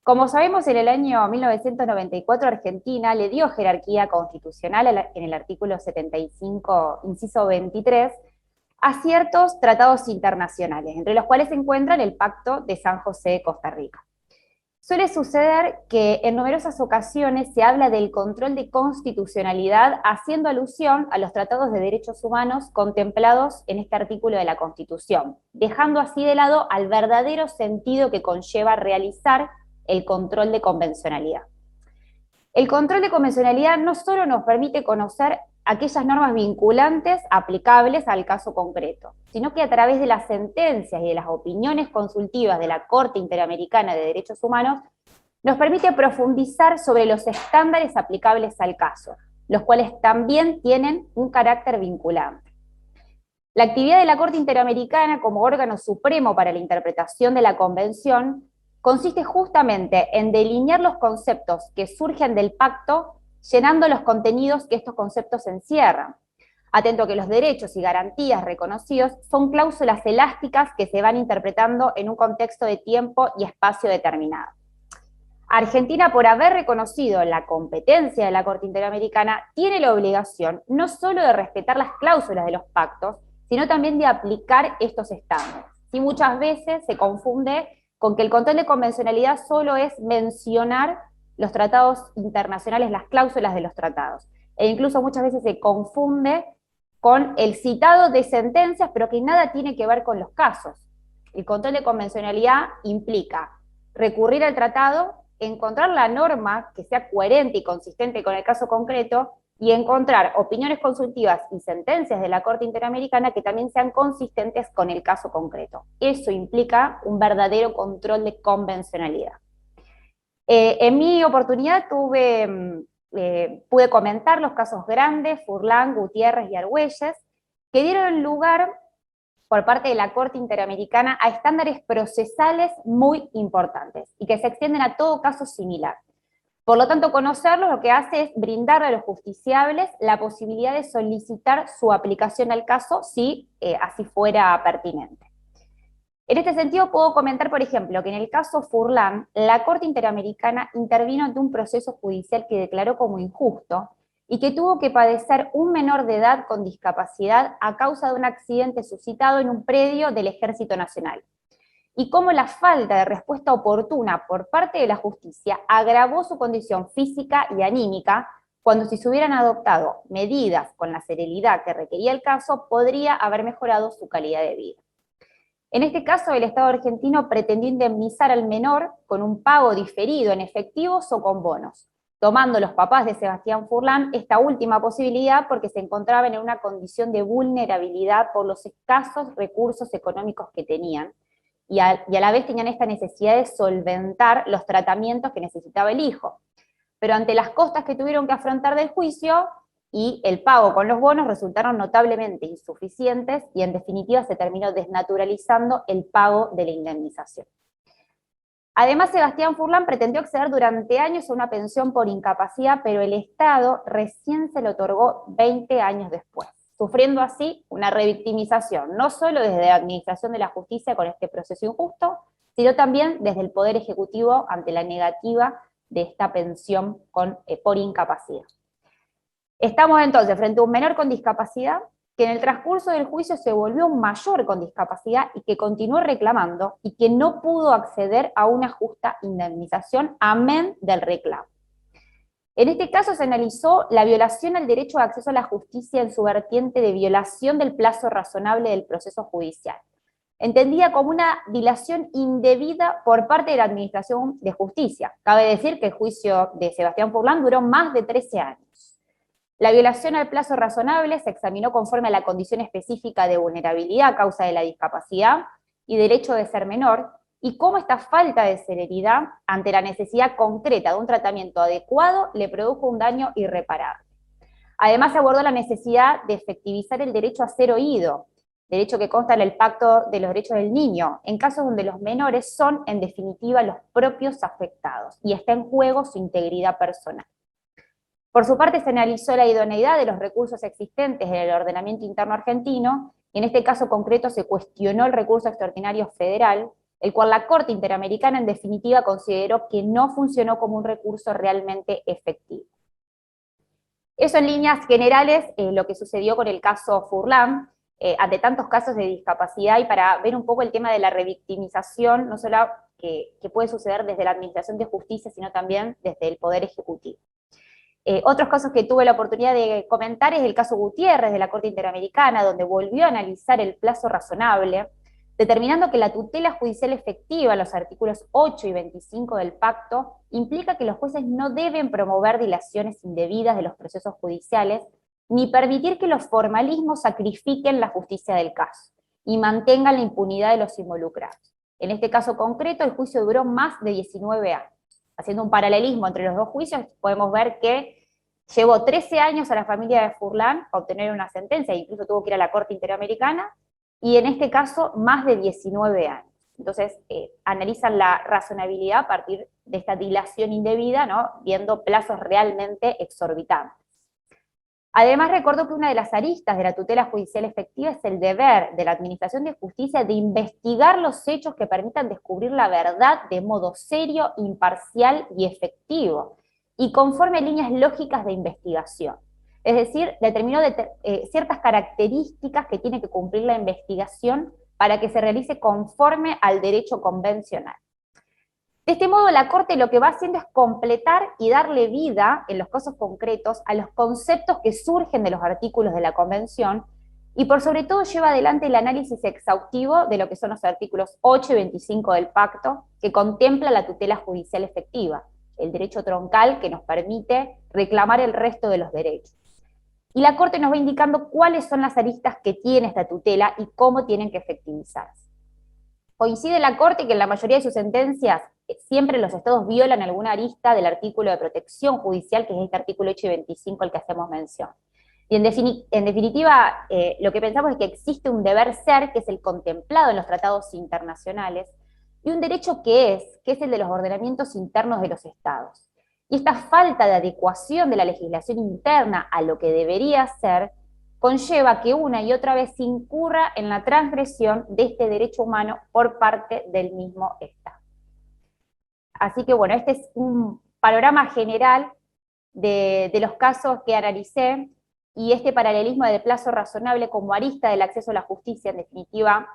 Como sabemos, en el año 1994 Argentina le dio jerarquía constitucional en el artículo 75, inciso 23, a ciertos tratados internacionales, entre los cuales se encuentran el Pacto de San José de Costa Rica. Suele suceder que en numerosas ocasiones se habla del control de constitucionalidad haciendo alusión a los tratados de derechos humanos contemplados en este artículo de la Constitución, dejando así de lado al verdadero sentido que conlleva realizar el control de convencionalidad. El control de convencionalidad no solo nos permite conocer aquellas normas vinculantes aplicables al caso concreto, sino que a través de las sentencias y de las opiniones consultivas de la Corte Interamericana de Derechos Humanos, nos permite profundizar sobre los estándares aplicables al caso, los cuales también tienen un carácter vinculante. La actividad de la Corte Interamericana como órgano supremo para la interpretación de la Convención consiste justamente en delinear los conceptos que surgen del pacto, llenando los contenidos que estos conceptos encierran. Atento que los derechos y garantías reconocidos son cláusulas elásticas que se van interpretando en un contexto de tiempo y espacio determinado. Argentina, por haber reconocido la competencia de la Corte Interamericana, tiene la obligación no solo de respetar las cláusulas de los pactos, sino también de aplicar estos estándares. Y muchas veces se confunde con que el control de convencionalidad solo es mencionar los tratados internacionales, las cláusulas de los tratados. E incluso muchas veces se confunde con el citado de sentencias, pero que nada tiene que ver con los casos. El control de convencionalidad implica recurrir al tratado, encontrar la norma que sea coherente y consistente con el caso concreto, y encontrar opiniones consultivas y sentencias de la Corte Interamericana que también sean consistentes con el caso concreto. Eso implica un verdadero control de convencionalidad. En mi oportunidad pude comentar los casos grandes, Furlan, Gutiérrez y Argüelles, que dieron lugar por parte de la Corte Interamericana a estándares procesales muy importantes y que se extienden a todo caso similar. Por lo tanto, conocerlos lo que hace es brindarle a los justiciables la posibilidad de solicitar su aplicación al caso si así fuera pertinente. En este sentido, puedo comentar, por ejemplo, que en el caso Furlan, la Corte Interamericana intervino ante un proceso judicial que declaró como injusto y que tuvo que padecer un menor de edad con discapacidad a causa de un accidente suscitado en un predio del Ejército Nacional. Y cómo la falta de respuesta oportuna por parte de la justicia agravó su condición física y anímica, cuando si se hubieran adoptado medidas con la celeridad que requería el caso, podría haber mejorado su calidad de vida. En este caso, el Estado argentino pretendió indemnizar al menor con un pago diferido en efectivos o con bonos, tomando los papás de Sebastián Furlan esta última posibilidad porque se encontraban en una condición de vulnerabilidad por los escasos recursos económicos que tenían, y a la vez tenían esta necesidad de solventar los tratamientos que necesitaba el hijo. Pero ante las costas que tuvieron que afrontar del juicio y el pago con los bonos resultaron notablemente insuficientes y en definitiva se terminó desnaturalizando el pago de la indemnización. Además, Sebastián Furlan pretendió acceder durante años a una pensión por incapacidad, pero el Estado recién se lo otorgó 20 años después, sufriendo así una revictimización, no solo desde la administración de la justicia con este proceso injusto, sino también desde el Poder Ejecutivo ante la negativa de esta pensión por incapacidad. Estamos entonces frente a un menor con discapacidad que en el transcurso del juicio se volvió un mayor con discapacidad y que continuó reclamando y que no pudo acceder a una justa indemnización amén del reclamo. En este caso se analizó la violación al derecho de acceso a la justicia en su vertiente de violación del plazo razonable del proceso judicial, entendida como una dilación indebida por parte de la Administración de Justicia. Cabe decir que el juicio de Sebastián Furlan duró más de 13 años. La violación al plazo razonable se examinó conforme a la condición específica de vulnerabilidad a causa de la discapacidad y derecho de ser menor, y cómo esta falta de celeridad ante la necesidad concreta de un tratamiento adecuado le produjo un daño irreparable. Además se abordó la necesidad de efectivizar el derecho a ser oído, derecho que consta en el Pacto de los Derechos del Niño, en casos donde los menores son, en definitiva, los propios afectados, y está en juego su integridad personal. Por su parte, se analizó la idoneidad de los recursos existentes en el ordenamiento interno argentino, y en este caso concreto se cuestionó el recurso extraordinario federal, el cual la Corte Interamericana en definitiva consideró que no funcionó como un recurso realmente efectivo. Eso en líneas generales lo que sucedió con el caso Furlan, ante tantos casos de discapacidad, y para ver un poco el tema de la revictimización, no solo que puede suceder desde la Administración de Justicia, sino también desde el Poder Ejecutivo. Otros casos que tuve la oportunidad de comentar es el caso Gutiérrez de la Corte Interamericana, donde volvió a analizar el plazo razonable, determinando que la tutela judicial efectiva, los artículos 8 y 25 del pacto, implica que los jueces no deben promover dilaciones indebidas de los procesos judiciales, ni permitir que los formalismos sacrifiquen la justicia del caso, y mantengan la impunidad de los involucrados. En este caso concreto, el juicio duró más de 19 años. Haciendo un paralelismo entre los dos juicios, podemos ver que llevó 13 años a la familia de Furlan para obtener una sentencia, incluso tuvo que ir a la Corte Interamericana, y en este caso más de 19 años. Entonces, analizan la razonabilidad a partir de esta dilación indebida, ¿no? Viendo plazos realmente exorbitantes. Además, recuerdo que una de las aristas de la tutela judicial efectiva es el deber de la Administración de Justicia de investigar los hechos que permitan descubrir la verdad de modo serio, imparcial y efectivo, y conforme a líneas lógicas de investigación. Es decir, determinó ciertas características que tiene que cumplir la investigación para que se realice conforme al derecho convencional. De este modo, la Corte lo que va haciendo es completar y darle vida, en los casos concretos, a los conceptos que surgen de los artículos de la Convención, y por sobre todo lleva adelante el análisis exhaustivo de lo que son los artículos 8 y 25 del Pacto, que contempla la tutela judicial efectiva, el derecho troncal que nos permite reclamar el resto de los derechos. Y la Corte nos va indicando cuáles son las aristas que tiene esta tutela y cómo tienen que efectivizarse. Coincide la Corte que en la mayoría de sus sentencias siempre los estados violan alguna arista del artículo de protección judicial, que es este artículo 8 y 25 al que hacemos mención. Y en definitiva, lo que pensamos es que existe un deber ser, que es el contemplado en los tratados internacionales, y un derecho que es el de los ordenamientos internos de los estados. Y esta falta de adecuación de la legislación interna a lo que debería ser, conlleva que una y otra vez se incurra en la transgresión de este derecho humano por parte del mismo Estado. Así que bueno, este es un panorama general de los casos que analicé, y este paralelismo del plazo razonable como arista del acceso a la justicia. En definitiva,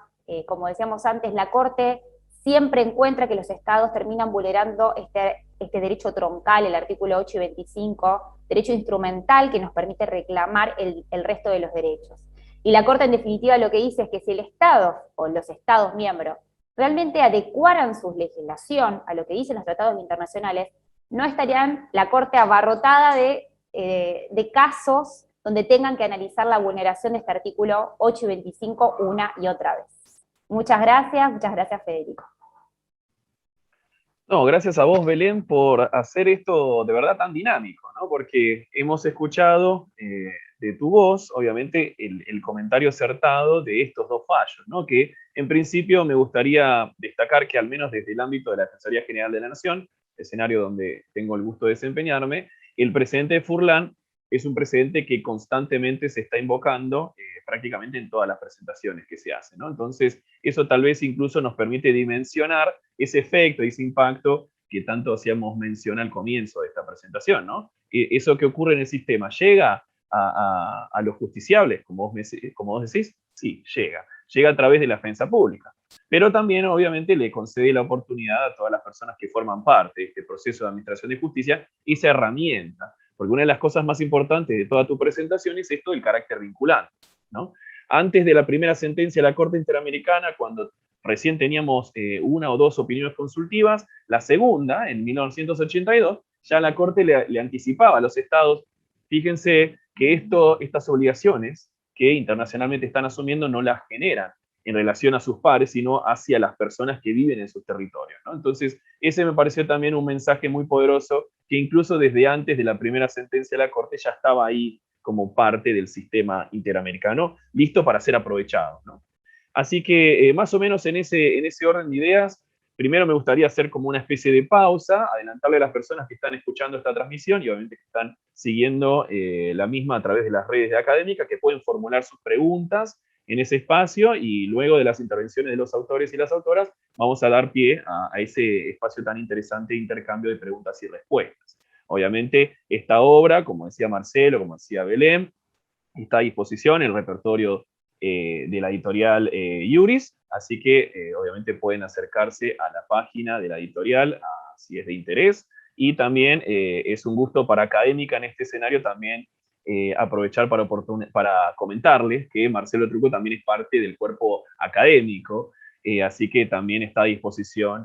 como decíamos antes, la Corte siempre encuentra que los estados terminan vulnerando este derecho troncal, el artículo 8 y 25, derecho instrumental que nos permite reclamar el resto de los derechos. Y la Corte en definitiva lo que dice es que si el Estado o los Estados miembros realmente adecuaran su legislación a lo que dicen los tratados internacionales, no estarían la Corte abarrotada de casos donde tengan que analizar la vulneración de este artículo 8 y 25 una y otra vez. Muchas gracias Federico. No, gracias a vos, Belén, por hacer esto de verdad tan dinámico, ¿no? Porque hemos escuchado de tu voz, obviamente, el comentario acertado de estos dos fallos, ¿no? Que en principio me gustaría destacar que al menos desde el ámbito de la Defensoría General de la Nación, escenario donde tengo el gusto de desempeñarme, el precedente de Furlan es un precedente que constantemente se está invocando prácticamente en todas las presentaciones que se hacen, ¿no? Entonces, eso tal vez incluso nos permite dimensionar ese efecto y ese impacto que tanto hacíamos mención al comienzo de esta presentación, ¿no? Eso que ocurre en el sistema, ¿llega a los justiciables, como vos decís? Sí, llega. Llega a través de la defensa pública. pero también obviamente le concede la oportunidad a todas las personas que forman parte de este proceso de administración de justicia esa herramienta, porque una de las cosas más importantes de toda tu presentación es esto del carácter vinculante, ¿no? Antes de la primera sentencia de la Corte Interamericana, cuando recién teníamos una o dos opiniones consultivas, la segunda, en 1982, ya la Corte le anticipaba a los estados, fíjense que estas obligaciones que internacionalmente están asumiendo no las generan en relación a sus pares, sino hacia las personas que viven en sus territorios, ¿no? Entonces, ese me pareció también un mensaje muy poderoso, que incluso desde antes de la primera sentencia de la Corte ya estaba ahí como parte del sistema interamericano, listo para ser aprovechado, ¿no? Así que más o menos en ese orden de ideas, primero me gustaría hacer como una especie de pausa, adelantarle a las personas que están escuchando esta transmisión y obviamente que están siguiendo la misma a través de las redes de Académica, que pueden formular sus preguntas en ese espacio, y luego de las intervenciones de los autores y las autoras, vamos a dar pie a ese espacio tan interesante de intercambio de preguntas y respuestas. Obviamente, esta obra, como decía Marcelo, como decía Belén, está a disposición el repertorio de la editorial Iuris, así que obviamente pueden acercarse a la página de la editorial si es de interés, y también es un gusto para Académica en este escenario también aprovechar para comentarles que Marcelo Trucco también es parte del cuerpo académico, así que también está a disposición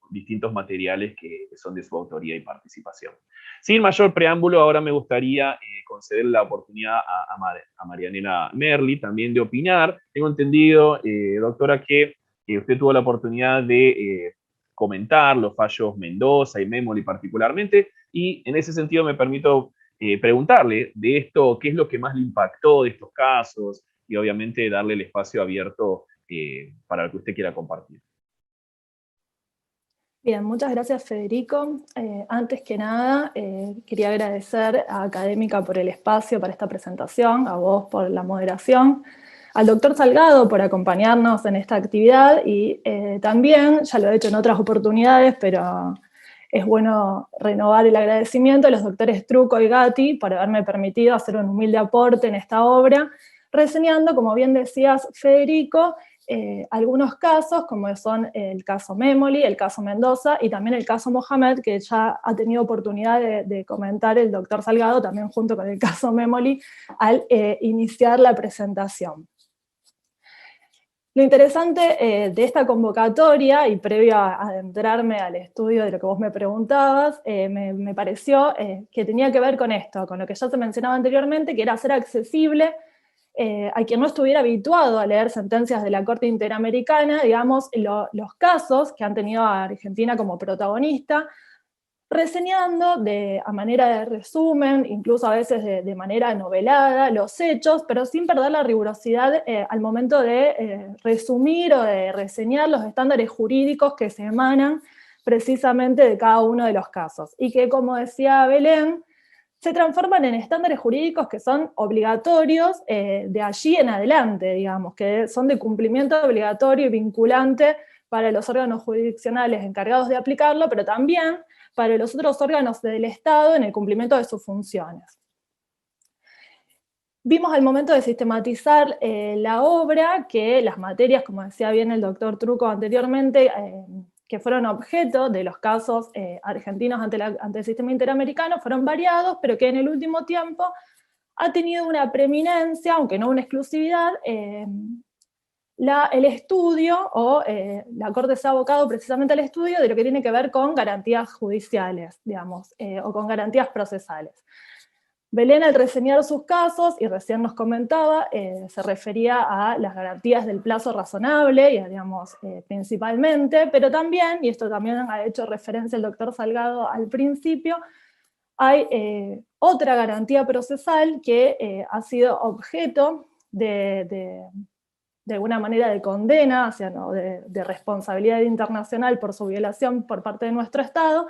distintos materiales que son de su autoría y participación. Sin mayor preámbulo, ahora me gustaría conceder la oportunidad a Marianela Merli también de opinar. Tengo entendido, doctora, que usted tuvo la oportunidad de comentar los fallos Mendoza y Memoli particularmente, y en ese sentido me permito preguntarle de esto, qué es lo que más le impactó de estos casos, y obviamente darle el espacio abierto para lo que usted quiera compartir. Bien, muchas gracias, Federico. Antes que nada, quería agradecer a Académica por el espacio para esta presentación, a vos por la moderación, al doctor Salgado por acompañarnos en esta actividad, y también, ya lo he hecho en otras oportunidades, pero es bueno renovar el agradecimiento a los doctores Trucco y Gatti por haberme permitido hacer un humilde aporte en esta obra, reseñando, como bien decías, Federico, algunos casos, como son el caso Memoli, el caso Mendoza y también el caso Mohamed, que ya ha tenido oportunidad de comentar el doctor Salgado, también junto con el caso Memoli, al iniciar la presentación. Lo interesante de esta convocatoria, y previo a adentrarme al estudio de lo que vos me preguntabas, me pareció que tenía que ver con esto, con lo que ya se mencionaba anteriormente, que era hacer accesible a quien no estuviera habituado a leer sentencias de la Corte Interamericana, digamos, los casos que han tenido a Argentina como protagonista, reseñando a manera de resumen, incluso a veces de manera novelada, los hechos, pero sin perder la rigurosidad al momento de resumir o de reseñar los estándares jurídicos que se emanan precisamente de cada uno de los casos. Y que, como decía Belén, se transforman en estándares jurídicos que son obligatorios de allí en adelante, digamos, que son de cumplimiento obligatorio y vinculante para los órganos jurisdiccionales encargados de aplicarlo, pero también para los otros órganos del Estado en el cumplimiento de sus funciones. Vimos al momento de sistematizar la obra que las materias, como decía bien el doctor Trucco anteriormente, que fueron objeto de los casos argentinos ante el sistema interamericano, fueron variados, pero que en el último tiempo ha tenido una preeminencia, aunque no una exclusividad, el estudio, o la Corte se ha abocado precisamente al estudio de lo que tiene que ver con garantías judiciales, digamos, o con garantías procesales. Belén, al reseñar sus casos, y recién nos comentaba, se refería a las garantías del plazo razonable, y digamos, principalmente, pero también, y esto también ha hecho referencia el doctor Salgado al principio, hay otra garantía procesal que ha sido objeto de alguna manera de condena, o sea, ¿no?, de responsabilidad internacional por su violación por parte de nuestro Estado,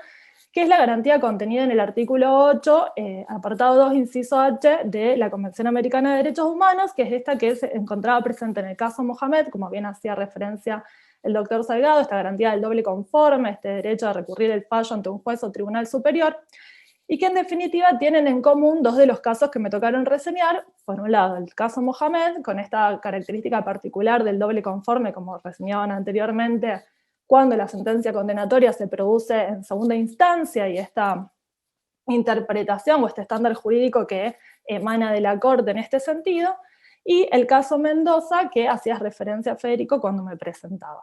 que es la garantía contenida en el artículo 8, apartado 2, inciso H, de la Convención Americana de Derechos Humanos, que es esta que se encontraba presente en el caso Mohamed, como bien hacía referencia el doctor Salgado, esta garantía del doble conforme, este derecho a recurrir el fallo ante un juez o tribunal superior, y que en definitiva tienen en común dos de los casos que me tocaron reseñar. Por un lado, el caso Mohamed, con esta característica particular del doble conforme, como reseñaban anteriormente, cuando la sentencia condenatoria se produce en segunda instancia, y esta interpretación o este estándar jurídico que emana de la Corte en este sentido, y el caso Mendoza, que hacías referencia, Federico, cuando me presentaba.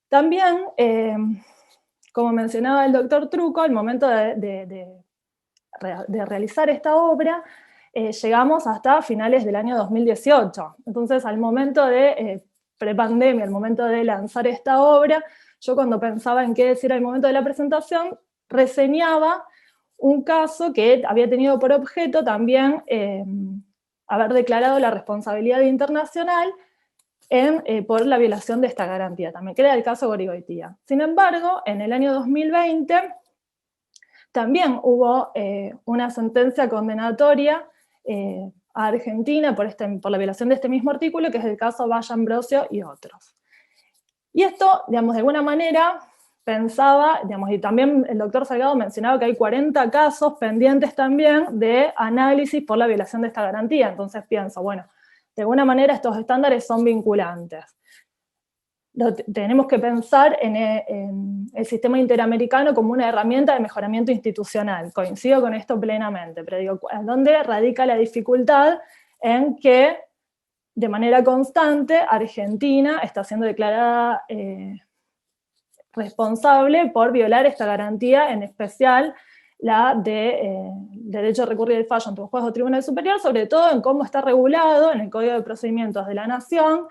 También, como mencionaba el doctor Trucco, al momento de realizar esta obra, llegamos hasta finales del año 2018. Entonces, al momento de prepandemia, al momento de lanzar esta obra, yo cuando pensaba en qué decir al momento de la presentación, reseñaba un caso que había tenido por objeto también haber declarado la responsabilidad internacional por la violación de esta garantía, también, que era el caso Gorigoitía. Sin embargo, en el año 2020 también hubo una sentencia condenatoria a Argentina por la violación de este mismo artículo, que es el caso Valle Ambrosio y otros. Y esto, digamos, de alguna manera pensaba, digamos, y también el doctor Salgado mencionaba que hay 40 casos pendientes también de análisis por la violación de esta garantía. Entonces pienso, bueno, de alguna manera estos estándares son vinculantes. Tenemos que pensar en el sistema interamericano como una herramienta de mejoramiento institucional. Coincido con esto plenamente, pero digo, ¿dónde radica la dificultad en que de manera constante Argentina está siendo declarada responsable por violar esta garantía, en especial la de derecho a recurrir el fallo ante un juez o tribunal superior, sobre todo en cómo está regulado en el Código de Procedimientos de la Nación,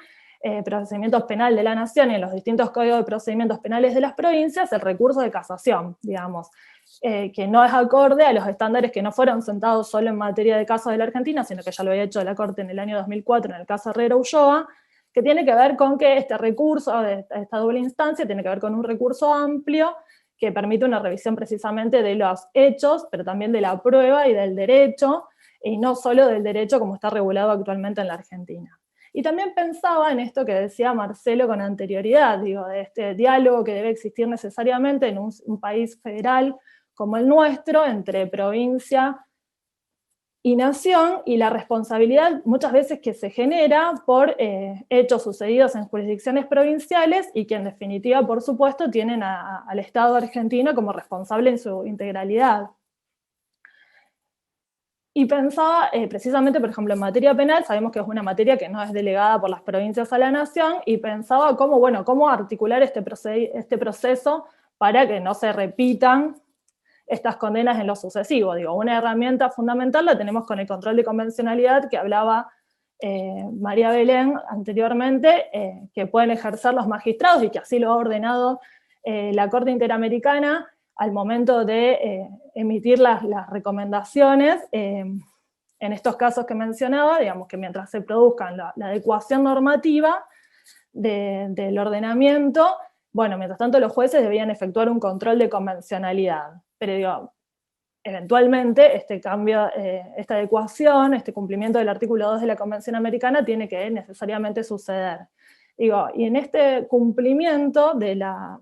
procedimientos penal de la Nación y en los distintos códigos de procedimientos penales de las provincias, el recurso de casación, digamos, que no es acorde a los estándares que no fueron sentados solo en materia de casos de la Argentina, sino que ya lo había hecho la Corte en el año 2004 en el caso Herrera Ulloa, que tiene que ver con que este recurso, esta doble instancia, tiene que ver con un recurso amplio que permite una revisión precisamente de los hechos, pero también de la prueba y del derecho, y no solo del derecho como está regulado actualmente en la Argentina. Y también pensaba en esto que decía Marcelo con anterioridad, digo, de este diálogo que debe existir necesariamente en un país federal como el nuestro, entre provincia y nación, y la responsabilidad muchas veces que se genera por hechos sucedidos en jurisdicciones provinciales y que en definitiva, por supuesto, tienen al Estado argentino como responsable en su integralidad. Y pensaba, precisamente, por ejemplo, en materia penal, sabemos que es una materia que no es delegada por las provincias a la nación, y pensaba cómo, bueno, cómo articular este proceso para que no se repitan estas condenas en lo sucesivo. Digo, una herramienta fundamental la tenemos con el control de convencionalidad que hablaba María Belén anteriormente, que pueden ejercer los magistrados y que así lo ha ordenado la Corte Interamericana al momento de emitir las recomendaciones en estos casos que mencionaba, digamos que mientras se produzcan la adecuación normativa del ordenamiento, bueno, mientras tanto los jueces debían efectuar un control de convencionalidad. Pero digo, eventualmente este cambio, esta adecuación, este cumplimiento del artículo 2 de la Convención Americana tiene que necesariamente suceder. Digo, y en este cumplimiento de lo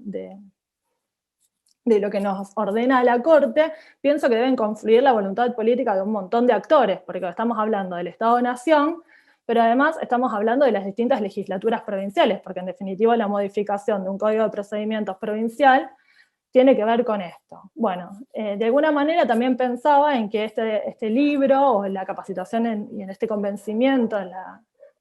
que nos ordena la Corte, pienso que deben confluir la voluntad política de un montón de actores, porque estamos hablando del Estado-Nación, pero además estamos hablando de las distintas legislaturas provinciales, porque en definitiva la modificación de un Código de Procedimientos provincial tiene que ver con esto. Bueno, de alguna manera también pensaba en que este libro, o la capacitación y en este convencimiento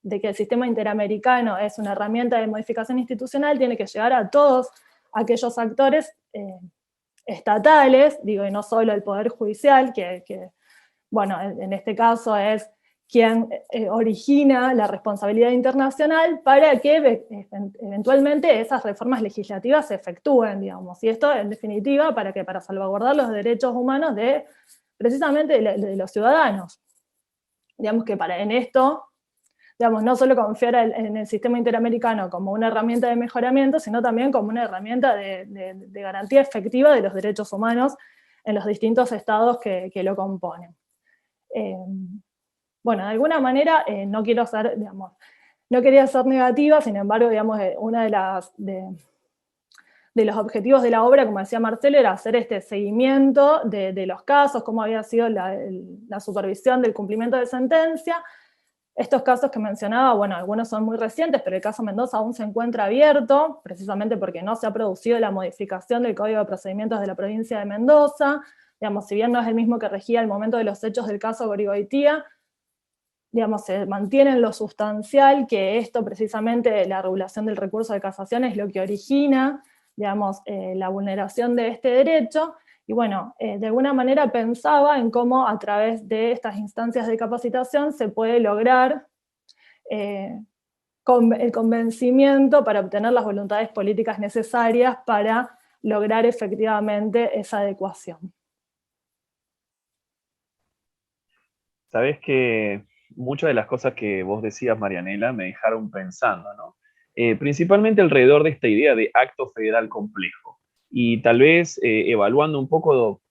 de que el sistema interamericano es una herramienta de modificación institucional, tiene que llegar a todos aquellos actores estatales, digo, y no solo el Poder Judicial, que bueno, en este caso es quien origina la responsabilidad internacional para que eventualmente esas reformas legislativas se efectúen, digamos. Y esto, en definitiva, para salvaguardar los derechos humanos precisamente de los ciudadanos. Digamos que en esto, digamos, no solo confiar en el sistema interamericano como una herramienta de mejoramiento, sino también como una herramienta de garantía efectiva de los derechos humanos en los distintos estados que lo componen. Bueno, de alguna manera no quiero ser, digamos, no quería ser negativa, sin embargo, digamos, una de de los objetivos de la obra, como decía Marcelo, era hacer este seguimiento de los casos, cómo había sido la supervisión del cumplimiento de sentencia. Estos casos que mencionaba, bueno, algunos son muy recientes, pero el caso Mendoza aún se encuentra abierto, precisamente porque no se ha producido la modificación del Código de Procedimientos de la provincia de Mendoza. Digamos, si bien no es el mismo que regía al momento de los hechos del caso Gorigoitía, digamos, se mantiene en lo sustancial que esto, precisamente, la regulación del recurso de casación es lo que origina, digamos, la vulneración de este derecho. Y bueno, de alguna manera pensaba en cómo a través de estas instancias de capacitación se puede lograr el convencimiento para obtener las voluntades políticas necesarias para lograr efectivamente esa adecuación. Sabés que muchas de las cosas que vos decías, Marianela, me dejaron pensando, ¿no? Principalmente alrededor de esta idea de acto federal complejo. Y tal vez evaluando un poco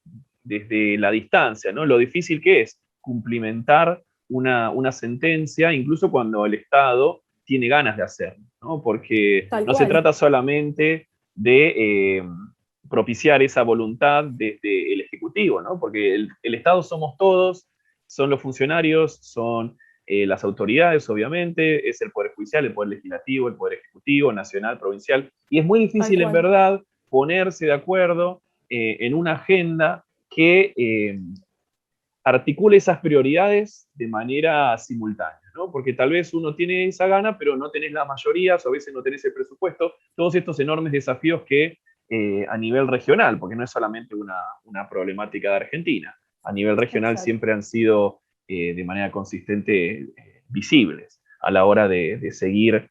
desde la distancia, ¿no? Lo difícil que es cumplimentar una sentencia, incluso cuando el Estado tiene ganas de hacerlo, ¿no? Porque no se trata solamente de propiciar esa voluntad desde el Ejecutivo, ¿no? Porque el Estado somos todos, son los funcionarios, son las autoridades, obviamente, es el Poder Judicial, el Poder Legislativo, el Poder Ejecutivo, nacional, provincial, y es muy difícil, en verdad, ponerse de acuerdo en una agenda que articule esas prioridades de manera simultánea, ¿no? Porque tal vez uno tiene esa gana, pero no tenés las mayorías, o a veces no tenés el presupuesto, todos estos enormes desafíos que a nivel regional, porque no es solamente una problemática de Argentina, a nivel regional siempre han sido de manera consistente visibles a la hora de seguir,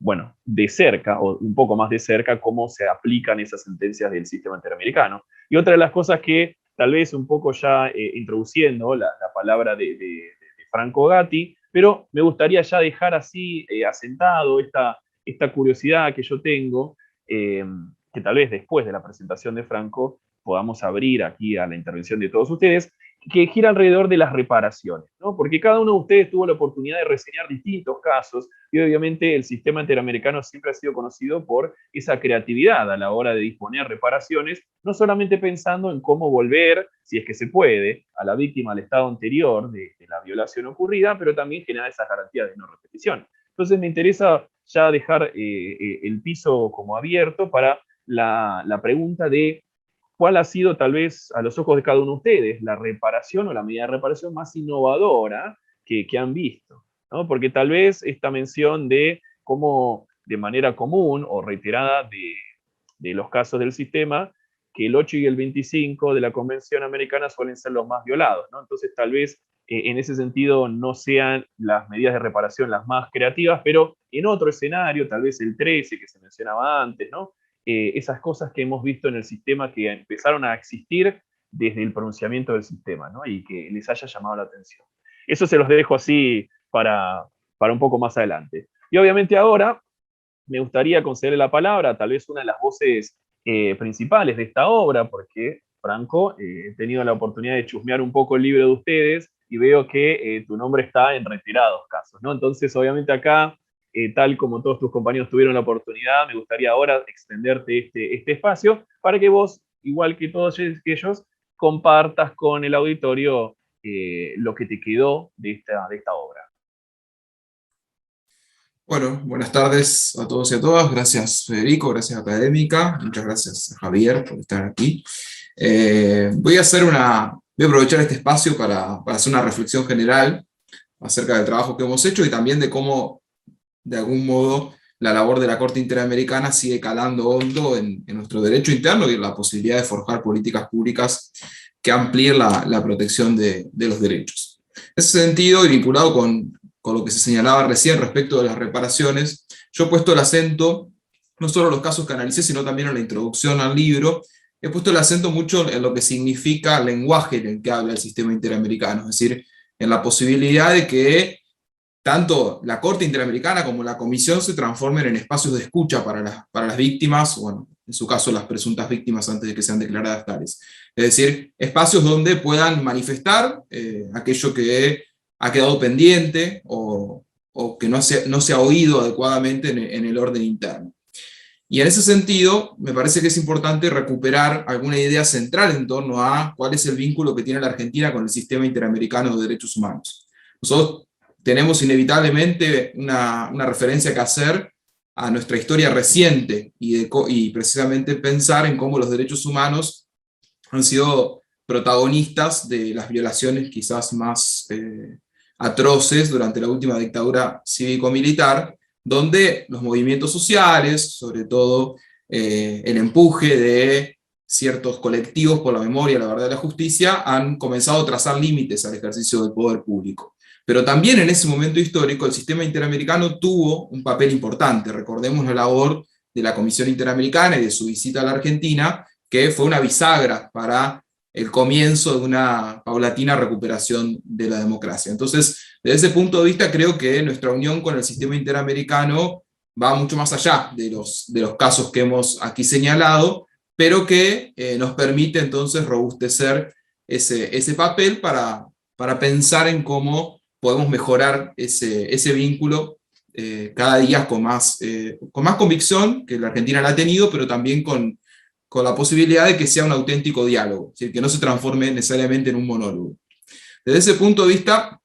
bueno, de cerca, o un poco más de cerca, cómo se aplican esas sentencias del sistema interamericano. Y otra de las cosas que tal vez un poco ya introduciendo la palabra de Franco Gatti, pero me gustaría ya dejar así asentado esta curiosidad que yo tengo, que tal vez después de la presentación de Franco podamos abrir aquí a la intervención de todos ustedes, que gira alrededor de las reparaciones, ¿no? Porque cada uno de ustedes tuvo la oportunidad de reseñar distintos casos y obviamente el sistema interamericano siempre ha sido conocido por esa creatividad a la hora de disponer reparaciones, no solamente pensando en cómo volver, si es que se puede, a la víctima al estado anterior de la violación ocurrida, pero también generar esas garantías de no repetición. Entonces me interesa ya dejar el piso como abierto para la pregunta de ¿cuál ha sido, tal vez, a los ojos de cada uno de ustedes, la reparación o la medida de reparación más innovadora que han visto? ¿No? Porque tal vez esta mención de cómo, de manera común o reiterada de los casos del sistema, que el 8 y el 25 de la Convención Americana suelen ser los más violados, ¿no? Entonces, tal vez en ese sentido no sean las medidas de reparación las más creativas, pero en otro escenario, tal vez el 13 que se mencionaba antes, ¿no? Esas cosas que hemos visto en el sistema que empezaron a existir desde el pronunciamiento del sistema, ¿no? Y que les haya llamado la atención. Eso se los dejo así para un poco más adelante. Y obviamente ahora me gustaría concederle la palabra a tal vez una de las voces principales de esta obra, porque, Franco, he tenido la oportunidad de chusmear un poco el libro de ustedes y veo que tu nombre está en reiterados casos, ¿no? Entonces, obviamente acá, tal como todos tus compañeros tuvieron la oportunidad, me gustaría ahora extenderte este espacio para que vos, igual que todos ellos, compartas con el auditorio lo que te quedó de esta obra. Bueno, buenas tardes a todos y a todas. Gracias, Federico, gracias, Académica. Muchas gracias, Javier, por estar aquí. Voy a aprovechar este espacio para hacer una reflexión general acerca del trabajo que hemos hecho y también de cómo, de algún modo, la labor de la Corte Interamericana sigue calando hondo en nuestro derecho interno y en la posibilidad de forjar políticas públicas que amplíen la protección de los derechos. En ese sentido, y vinculado con lo que se señalaba recién respecto de las reparaciones, yo he puesto el acento, no solo en los casos que analicé, sino también en la introducción al libro, he puesto el acento mucho en lo que significa el lenguaje en el que habla el sistema interamericano, es decir, en la posibilidad de que tanto la Corte Interamericana como la Comisión se transformen en espacios de escucha para las víctimas, bueno, en su caso las presuntas víctimas antes de que sean declaradas tales. Es decir, espacios donde puedan manifestar aquello que ha quedado pendiente o que no se ha oído adecuadamente en el orden interno. Y en ese sentido, me parece que es importante recuperar alguna idea central en torno a cuál es el vínculo que tiene la Argentina con el sistema interamericano de derechos humanos. Nosotros tenemos inevitablemente una referencia que hacer a nuestra historia reciente y precisamente pensar en cómo los derechos humanos han sido protagonistas de las violaciones quizás más atroces durante la última dictadura cívico-militar, donde los movimientos sociales, sobre todo el empuje de ciertos colectivos por la memoria, la verdad y la justicia, han comenzado a trazar límites al ejercicio del poder público. Pero también en ese momento histórico el sistema interamericano tuvo un papel importante. Recordemos la labor de la Comisión Interamericana y de su visita a la Argentina, que fue una bisagra para el comienzo de una paulatina recuperación de la democracia. Entonces, desde ese punto de vista, creo que nuestra unión con el sistema interamericano va mucho más allá de los casos que hemos aquí señalado, pero que nos permite entonces robustecer ese papel para pensar en cómo podemos mejorar ese vínculo cada día con más convicción, que la Argentina la ha tenido, pero también con la posibilidad de que sea un auténtico diálogo, es decir, que no se transforme necesariamente en un monólogo. Desde ese punto de vista,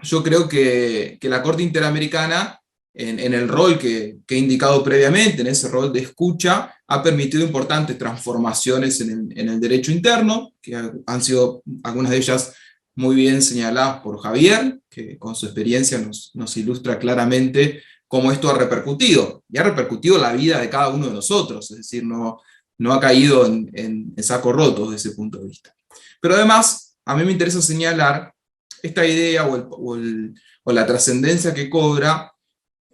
yo creo que la Corte Interamericana, en el rol que he indicado previamente, en ese rol de escucha, ha permitido importantes transformaciones en el derecho interno, que han sido algunas de ellas muy bien señaladas por Javier, que con su experiencia nos ilustra claramente cómo esto ha repercutido, y ha repercutido en la vida de cada uno de nosotros, es decir, no ha caído en saco roto desde ese punto de vista. Pero además, a mí me interesa señalar esta idea o la trascendencia que cobra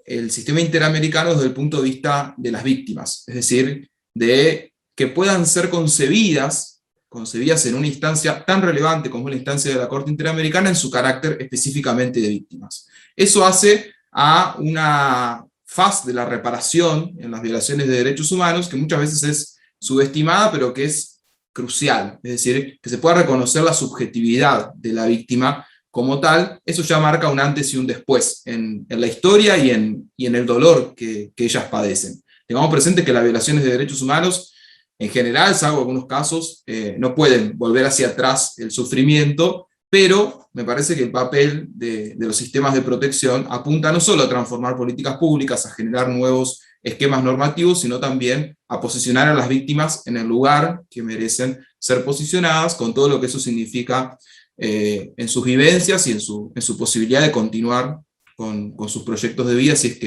el sistema interamericano desde el punto de vista de las víctimas, es decir, de que puedan ser concebidas en una instancia tan relevante como la instancia de la Corte Interamericana en su carácter específicamente de víctimas. Eso hace a una faz de la reparación en las violaciones de derechos humanos que muchas veces es subestimada, pero que es crucial, es decir, que se pueda reconocer la subjetividad de la víctima como tal. Eso ya marca un antes y un después en la historia y en el dolor que ellas padecen. Tengamos presente que las violaciones de derechos humanos, en general, salvo algunos casos, no pueden volver hacia atrás el sufrimiento, pero me parece que el papel de los sistemas de protección apunta no solo a transformar políticas públicas, a generar nuevos esquemas normativos, sino también a posicionar a las víctimas en el lugar que merecen ser posicionadas, con todo lo que eso significa en sus vivencias y en su posibilidad de continuar con sus proyectos de vida, si es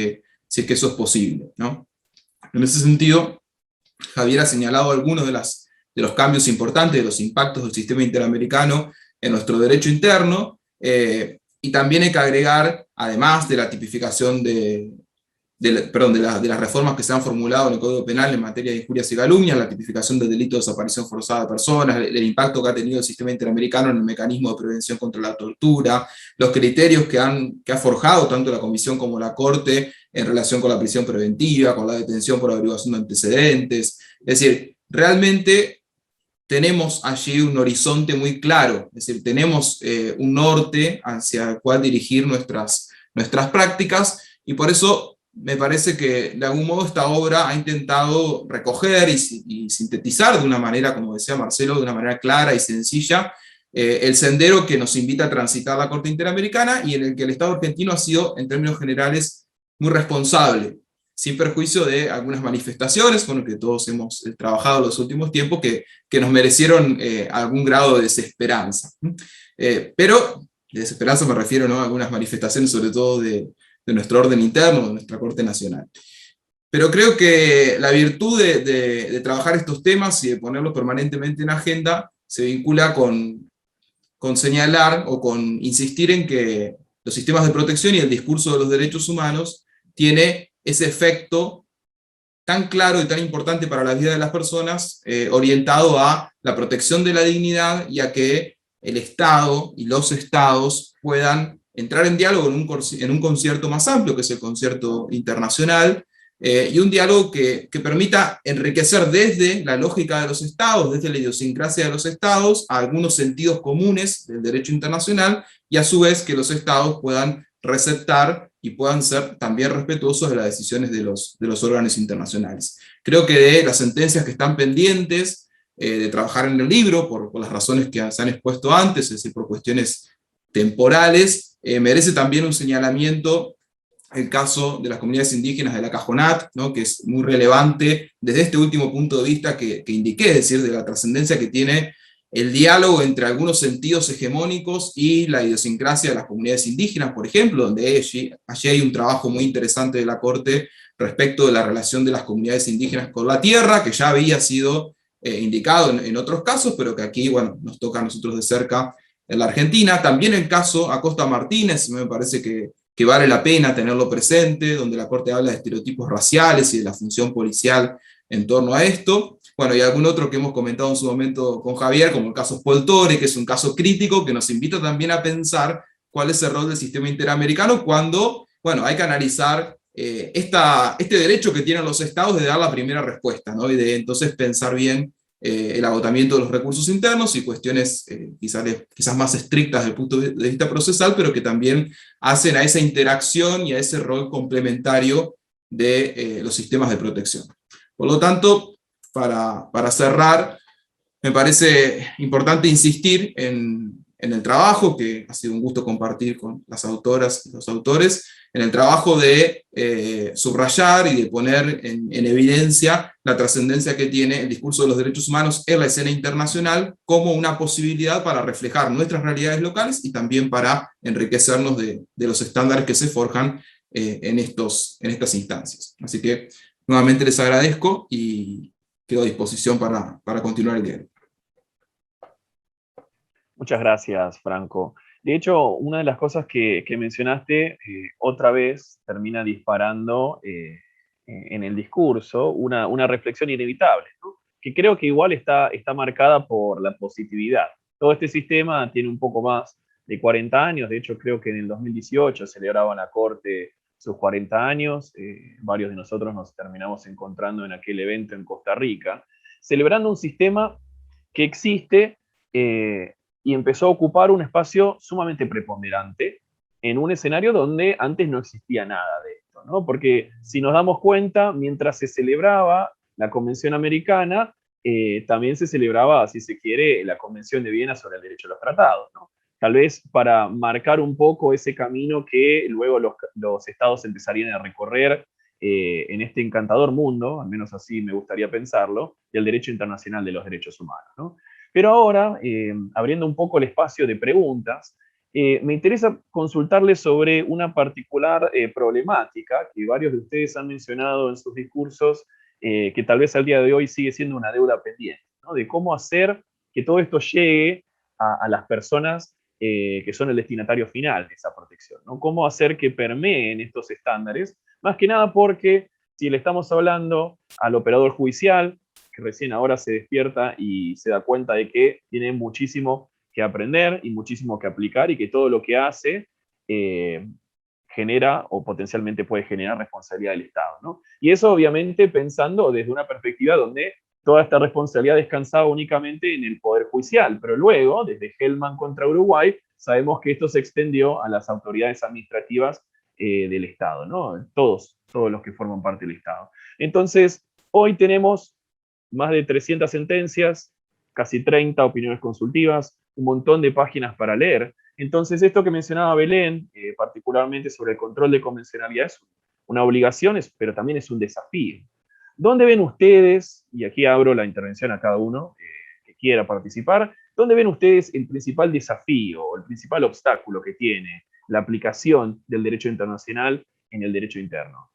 que eso es posible, ¿no? En ese sentido, Javier ha señalado algunos de los cambios importantes, de los impactos del sistema interamericano en nuestro derecho interno, y también hay que agregar, además de la tipificación de las reformas que se han formulado en el Código Penal en materia de injurias y calumnias, la tipificación del delito de desaparición forzada de personas, el impacto que ha tenido el sistema interamericano en el mecanismo de prevención contra la tortura, los criterios que ha forjado tanto la Comisión como la Corte en relación con la prisión preventiva, con la detención por averiguación de antecedentes. Es decir, realmente tenemos allí un horizonte muy claro, es decir, tenemos un norte hacia el cual dirigir nuestras prácticas, y por eso me parece que de algún modo esta obra ha intentado recoger y sintetizar de una manera, como decía Marcelo, de una manera clara y sencilla, el sendero que nos invita a transitar la Corte Interamericana y en el que el Estado argentino ha sido, en términos generales, muy responsable, sin perjuicio de algunas manifestaciones con las que todos hemos trabajado en los últimos tiempos que nos merecieron algún grado de desesperanza. Pero de desesperanza me refiero, ¿no?, a algunas manifestaciones, sobre todo de nuestro orden interno, de nuestra Corte Nacional. Pero creo que la virtud de trabajar estos temas y de ponerlos permanentemente en agenda se vincula con señalar o con insistir en que los sistemas de protección y el discurso de los derechos humanos tiene ese efecto tan claro y tan importante para la vida de las personas, orientado a la protección de la dignidad y a que el Estado y los Estados puedan entrar en diálogo en un concierto más amplio, que es el concierto internacional, y un diálogo que permita enriquecer desde la lógica de los Estados, desde la idiosincrasia de los Estados, a algunos sentidos comunes del derecho internacional, y a su vez que los Estados puedan receptar y puedan ser también respetuosos de las decisiones de los órganos internacionales. Creo que de las sentencias que están pendientes de trabajar en el libro, por las razones que se han expuesto antes, es decir, por cuestiones temporales, merece también un señalamiento el caso de las comunidades indígenas de la Cajonat, ¿no?, que es muy relevante desde este último punto de vista que indiqué, es decir, de la trascendencia que tiene el diálogo entre algunos sentidos hegemónicos y la idiosincrasia de las comunidades indígenas, por ejemplo, donde allí hay un trabajo muy interesante de la Corte respecto de la relación de las comunidades indígenas con la tierra, que ya había sido indicado en otros casos, pero que aquí, bueno, nos toca a nosotros de cerca en la Argentina. También el caso Acosta Martínez, me parece que vale la pena tenerlo presente, donde la Corte habla de estereotipos raciales y de la función policial en torno a esto. Bueno, y algún otro que hemos comentado en su momento con Javier, como el caso Poltore, que es un caso crítico que nos invita también a pensar cuál es el rol del sistema interamericano cuando, bueno, hay que analizar este derecho que tienen los estados de dar la primera respuesta, ¿no? Y de entonces pensar bien el agotamiento de los recursos internos y cuestiones quizás más estrictas desde el punto de vista procesal, pero que también hacen a esa interacción y a ese rol complementario de los sistemas de protección. Por lo tanto, para cerrar, me parece importante insistir en el trabajo, que ha sido un gusto compartir con las autoras y los autores, en el trabajo de subrayar y de poner en evidencia la trascendencia que tiene el discurso de los derechos humanos en la escena internacional como una posibilidad para reflejar nuestras realidades locales y también para enriquecernos de los estándares que se forjan en estas instancias. Así que nuevamente les agradezco y quedo a disposición para continuar el diálogo. Muchas gracias, Franco. De hecho, una de las cosas que mencionaste otra vez termina disparando en el discurso una reflexión inevitable, ¿no? Que creo que igual está marcada por la positividad. Todo este sistema tiene un poco más de 40 años, de hecho creo que en el 2018 celebraba la Corte sus 40 años, varios de nosotros nos terminamos encontrando en aquel evento en Costa Rica, celebrando un sistema que existe y empezó a ocupar un espacio sumamente preponderante en un escenario donde antes no existía nada de esto, ¿no? Porque si nos damos cuenta, mientras se celebraba la Convención Americana, también se celebraba, si se quiere, la Convención de Viena sobre el derecho a los tratados, ¿no? Tal vez para marcar un poco ese camino que luego los estados empezarían a recorrer en este encantador mundo, al menos así me gustaría pensarlo, del derecho internacional de los derechos humanos, ¿no? Pero ahora, abriendo un poco el espacio de preguntas, me interesa consultarles sobre una particular problemática que varios de ustedes han mencionado en sus discursos, que tal vez al día de hoy sigue siendo una deuda pendiente, ¿no? De cómo hacer que todo esto llegue a las personas que son el destinatario final de esa protección, ¿no? Cómo hacer que permeen estos estándares, más que nada porque si le estamos hablando al operador judicial, que recién ahora se despierta y se da cuenta de que tiene muchísimo que aprender y muchísimo que aplicar y que todo lo que hace genera o potencialmente puede generar responsabilidad del Estado, ¿no? Y eso obviamente pensando desde una perspectiva donde toda esta responsabilidad descansaba únicamente en el Poder Judicial, pero luego, desde Hellman contra Uruguay, sabemos que esto se extendió a las autoridades administrativas del Estado, ¿no? Todos los que forman parte del Estado. Entonces, hoy tenemos más de 300 sentencias, casi 30 opiniones consultivas, un montón de páginas para leer. Entonces, esto que mencionaba Belén, particularmente sobre el control de convencionalidad, es una obligación, pero también es un desafío. ¿Dónde ven ustedes, y aquí abro la intervención a cada uno que quiera participar, dónde ven ustedes el principal desafío o el principal obstáculo que tiene la aplicación del derecho internacional en el derecho interno?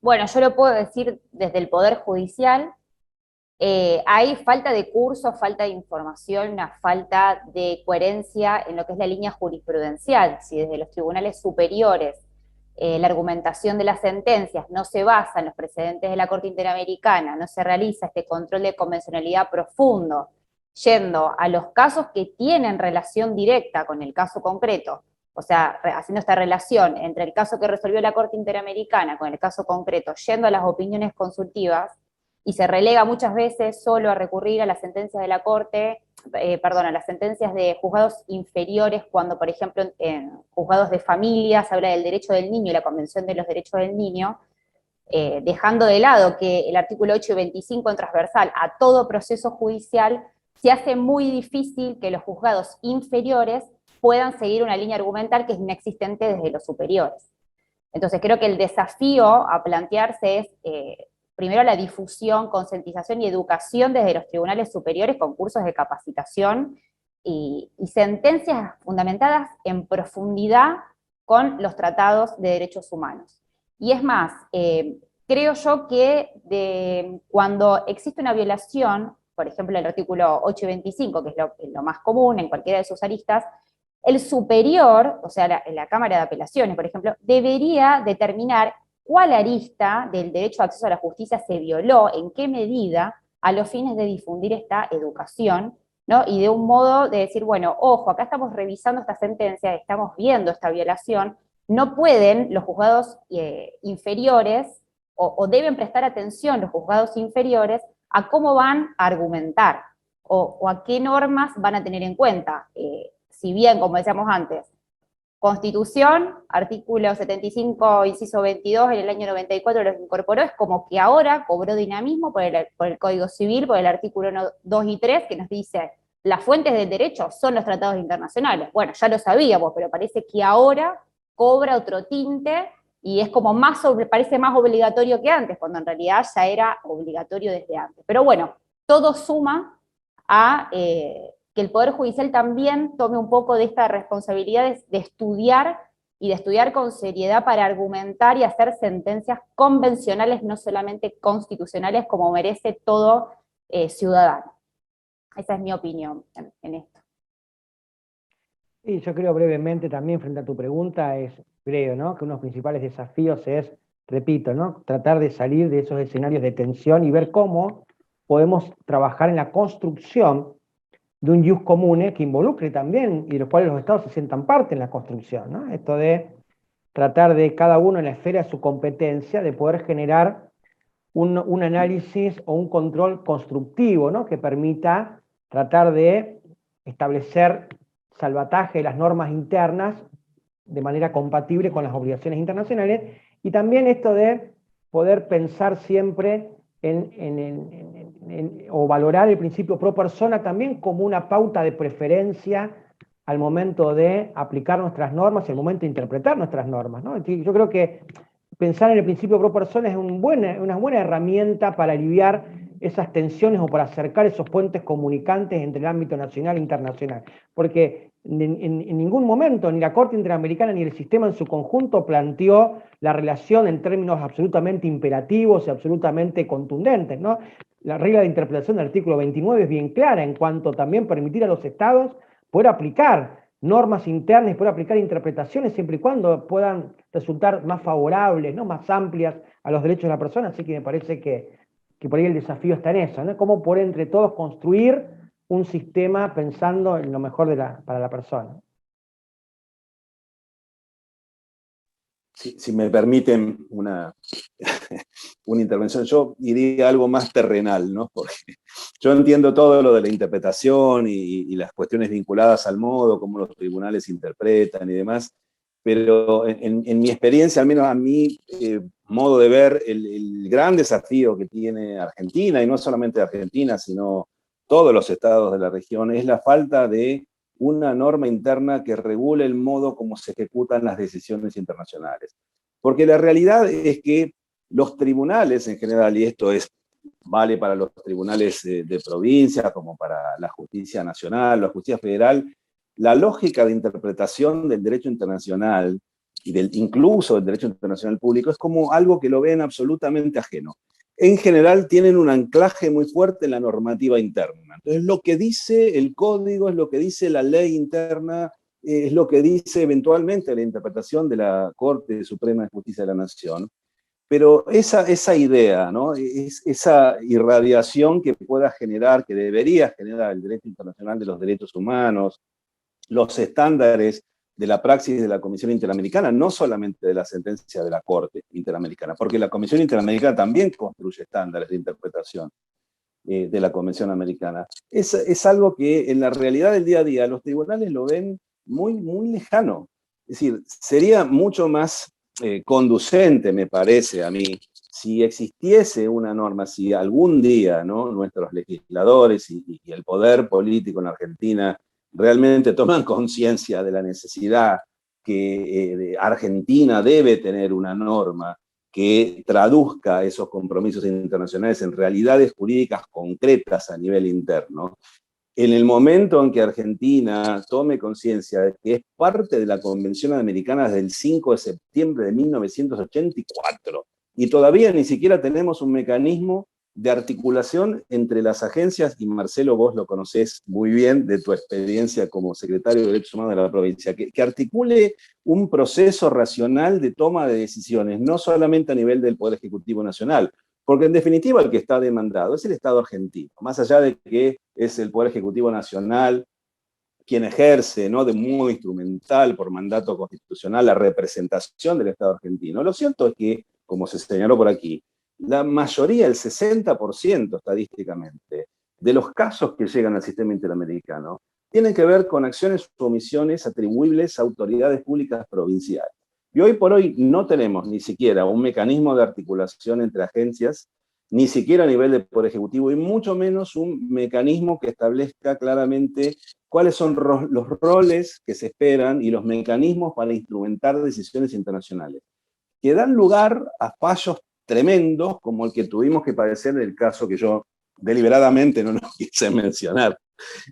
Bueno, yo lo puedo decir desde el Poder Judicial. Hay falta de cursos, falta de información, una falta de coherencia en lo que es la línea jurisprudencial. Si desde los tribunales superiores la argumentación de las sentencias no se basa en los precedentes de la Corte Interamericana, no se realiza este control de convencionalidad profundo, yendo a los casos que tienen relación directa con el caso concreto, o sea, haciendo esta relación entre el caso que resolvió la Corte Interamericana con el caso concreto, yendo a las opiniones consultivas, y se relega muchas veces solo a recurrir a las sentencias de la Corte, a las sentencias de juzgados inferiores, cuando, por ejemplo, en juzgados de familia se habla del derecho del niño y la Convención de los Derechos del Niño, dejando de lado que el artículo 8 y 25 en transversal a todo proceso judicial, se hace muy difícil que los juzgados inferiores puedan seguir una línea argumental que es inexistente desde los superiores. Entonces creo que el desafío a plantearse es, primero, la difusión, concientización y educación desde los tribunales superiores con cursos de capacitación y sentencias fundamentadas en profundidad con los tratados de derechos humanos. Y es más, creo yo que cuando existe una violación, por ejemplo el artículo 8 y 25, que es lo más común en cualquiera de sus aristas, el superior, o sea, la Cámara de Apelaciones, por ejemplo, debería determinar cuál arista del derecho de acceso a la justicia se violó, en qué medida, a los fines de difundir esta educación, ¿no? Y de un modo de decir, bueno, ojo, acá estamos revisando esta sentencia, estamos viendo esta violación, no pueden los juzgados inferiores, o deben prestar atención los juzgados inferiores, a cómo van a argumentar, o a qué normas van a tener en cuenta. Si bien, como decíamos antes, Constitución, artículo 75, inciso 22, en el año 94 los incorporó, es como que ahora cobró dinamismo por el Código Civil, por el artículo 2 y 3, que nos dice, las fuentes del derecho son los tratados internacionales. Bueno, ya lo sabíamos, pero parece que ahora cobra otro tinte, y es como parece más obligatorio que antes, cuando en realidad ya era obligatorio desde antes. Pero bueno, todo suma a que el Poder Judicial también tome un poco de esta responsabilidad de estudiar, y de estudiar con seriedad para argumentar y hacer sentencias convencionales, no solamente constitucionales, como merece todo ciudadano. Esa es mi opinión en esto. Y yo creo brevemente también, frente a tu pregunta, creo, ¿no?, que uno de los principales desafíos es, repito, ¿no?, tratar de salir de esos escenarios de tensión y ver cómo podemos trabajar en la construcción de un jus comune que involucre también, y de los cuales los estados se sientan parte en la construcción, ¿no? Esto de tratar de cada uno en la esfera de su competencia, de poder generar un análisis o un control constructivo, ¿no?, que permita tratar de establecer salvataje de las normas internas de manera compatible con las obligaciones internacionales, y también esto de poder pensar siempre o valorar el principio pro persona también como una pauta de preferencia al momento de aplicar nuestras normas y al momento de interpretar nuestras normas, ¿no? Yo creo que pensar en el principio pro persona es una buena herramienta para aliviar esas tensiones o para acercar esos puentes comunicantes entre el ámbito nacional e internacional. Porque en ningún momento ni la Corte Interamericana ni el sistema en su conjunto planteó la relación en términos absolutamente imperativos y absolutamente contundentes, ¿no? La regla de interpretación del artículo 29 es bien clara en cuanto también permitir a los estados poder aplicar normas internas y poder aplicar interpretaciones siempre y cuando puedan resultar más favorables, ¿no?, más amplias a los derechos de la persona. Así que me parece que por ahí el desafío está en eso, ¿no? Cómo poder entre todos construir un sistema pensando en lo mejor para la persona. Si me permiten una intervención, yo diría algo más terrenal, ¿no? Porque yo entiendo todo lo de la interpretación y las cuestiones vinculadas al modo, cómo los tribunales interpretan y demás, pero en mi experiencia, al menos a mi modo de ver, el gran desafío que tiene Argentina, y no solamente Argentina, sino todos los estados de la región, es la falta de una norma interna que regule el modo como se ejecutan las decisiones internacionales. Porque la realidad es que los tribunales en general, y esto vale para los tribunales de provincia, como para la justicia nacional, la justicia federal, la lógica de interpretación del derecho internacional y incluso del derecho internacional público es como algo que lo ven absolutamente ajeno. En general tienen un anclaje muy fuerte en la normativa interna. Entonces lo que dice el código es lo que dice la ley interna, es lo que dice eventualmente la interpretación de la Corte Suprema de Justicia de la Nación. Pero esa idea, ¿no?, esa irradiación que pueda generar, que debería generar el derecho internacional de los derechos humanos, los estándares de la praxis de la Comisión Interamericana, no solamente de la sentencia de la Corte Interamericana, porque la Comisión Interamericana también construye estándares de interpretación. de la Convención Americana. Es algo que en la realidad del día a día los tribunales lo ven muy, muy lejano. Es decir, sería mucho más conducente, me parece a mí, si existiese una norma, si algún día, ¿no?, nuestros legisladores y el poder político en Argentina realmente toman conciencia de la necesidad que Argentina debe tener una norma que traduzca esos compromisos internacionales en realidades jurídicas concretas a nivel interno. En el momento en que Argentina tome conciencia de que es parte de la Convención Americana desde el 5 de septiembre de 1984, y todavía ni siquiera tenemos un mecanismo de articulación entre las agencias, y Marcelo, vos lo conocés muy bien de tu experiencia como secretario de Derechos Humanos de la provincia, que articule un proceso racional de toma de decisiones, no solamente a nivel del Poder Ejecutivo Nacional, porque en definitiva el que está demandado es el Estado argentino, más allá de que es el Poder Ejecutivo Nacional quien ejerce, ¿no?, de modo instrumental por mandato constitucional la representación del Estado argentino. Lo cierto es que, como se señaló por aquí, la mayoría, el 60% estadísticamente, de los casos que llegan al sistema interamericano tienen que ver con acciones o omisiones atribuibles a autoridades públicas provinciales. Y hoy por hoy no tenemos ni siquiera un mecanismo de articulación entre agencias, ni siquiera a nivel de Poder Ejecutivo, y mucho menos un mecanismo que establezca claramente cuáles son los roles que se esperan y los mecanismos para instrumentar decisiones internacionales, que dan lugar a fallos tremendos, como el que tuvimos que padecer en el caso que yo deliberadamente no lo quise mencionar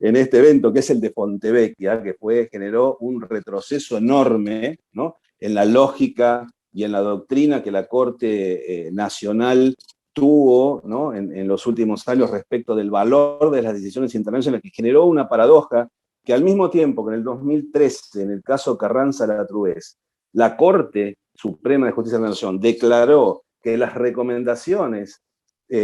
en este evento, que es el de Fontevecchia, que generó un retroceso enorme, ¿no?, en la lógica y en la doctrina que la Corte Nacional tuvo, ¿no?, en los últimos años respecto del valor de las decisiones internacionales, que generó una paradoja que al mismo tiempo que en el 2013, en el caso Carranza-Latrués, la Corte Suprema de Justicia de la Nación declaró que las recomendaciones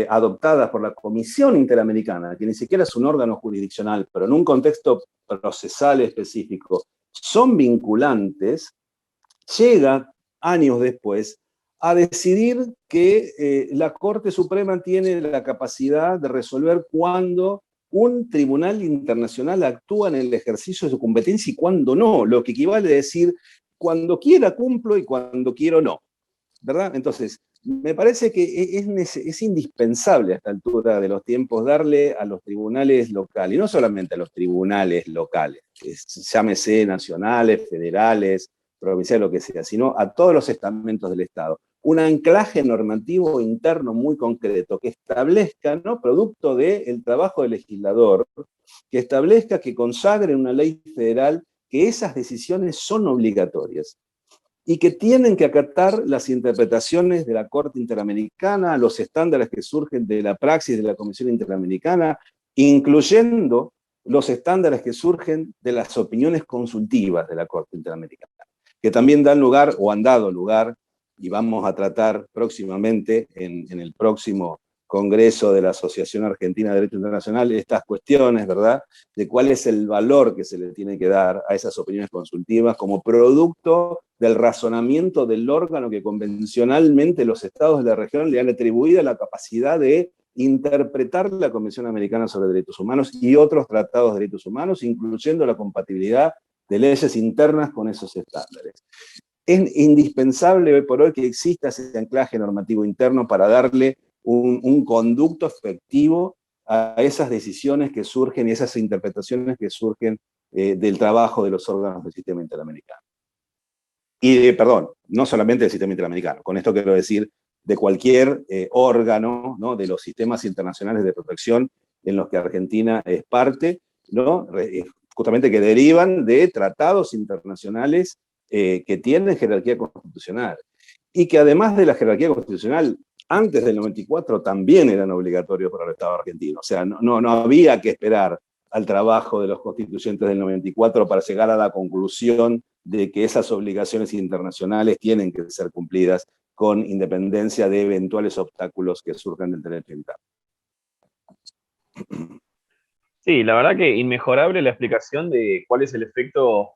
adoptadas por la Comisión Interamericana, que ni siquiera es un órgano jurisdiccional, pero en un contexto procesal específico, son vinculantes, llega años después a decidir que la Corte Suprema tiene la capacidad de resolver cuándo un tribunal internacional actúa en el ejercicio de su competencia y cuándo no, lo que equivale a decir cuando quiera cumplo y cuando quiero no, ¿verdad? Entonces, me parece que es indispensable a esta altura de los tiempos darle a los tribunales locales, y no solamente a los tribunales locales, llámese nacionales, federales, provinciales, lo que sea, sino a todos los estamentos del Estado, un anclaje normativo interno muy concreto que establezca, ¿no?, producto del trabajo del legislador, que establezca, que consagre en una ley federal que esas decisiones son obligatorias y que tienen que acatar las interpretaciones de la Corte Interamericana, los estándares que surgen de la praxis de la Comisión Interamericana, incluyendo los estándares que surgen de las opiniones consultivas de la Corte Interamericana, que también dan lugar, o han dado lugar, y vamos a tratar próximamente en el próximo Congreso de la Asociación Argentina de Derecho Internacional, estas cuestiones, ¿verdad?, de cuál es el valor que se le tiene que dar a esas opiniones consultivas como producto del razonamiento del órgano que convencionalmente los estados de la región le han atribuido la capacidad de interpretar la Convención Americana sobre Derechos Humanos y otros tratados de derechos humanos, incluyendo la compatibilidad de leyes internas con esos estándares. Es indispensable hoy por hoy que exista ese anclaje normativo interno para darle un conducto efectivo a esas decisiones que surgen y esas interpretaciones que surgen del trabajo de los órganos del sistema interamericano. Y, perdón, no solamente del sistema interamericano, con esto quiero decir de cualquier órgano, ¿no?, de los sistemas internacionales de protección en los que Argentina es parte, ¿no?, justamente que derivan de tratados internacionales que tienen jerarquía constitucional. Y que además de la jerarquía constitucional, antes del 94 también eran obligatorios para el Estado argentino. O sea, no había que esperar al trabajo de los constituyentes del 94 para llegar a la conclusión de que esas obligaciones internacionales tienen que ser cumplidas con independencia de eventuales obstáculos que surjan del derecho interno. Sí, la verdad que inmejorable la explicación de cuál es el efecto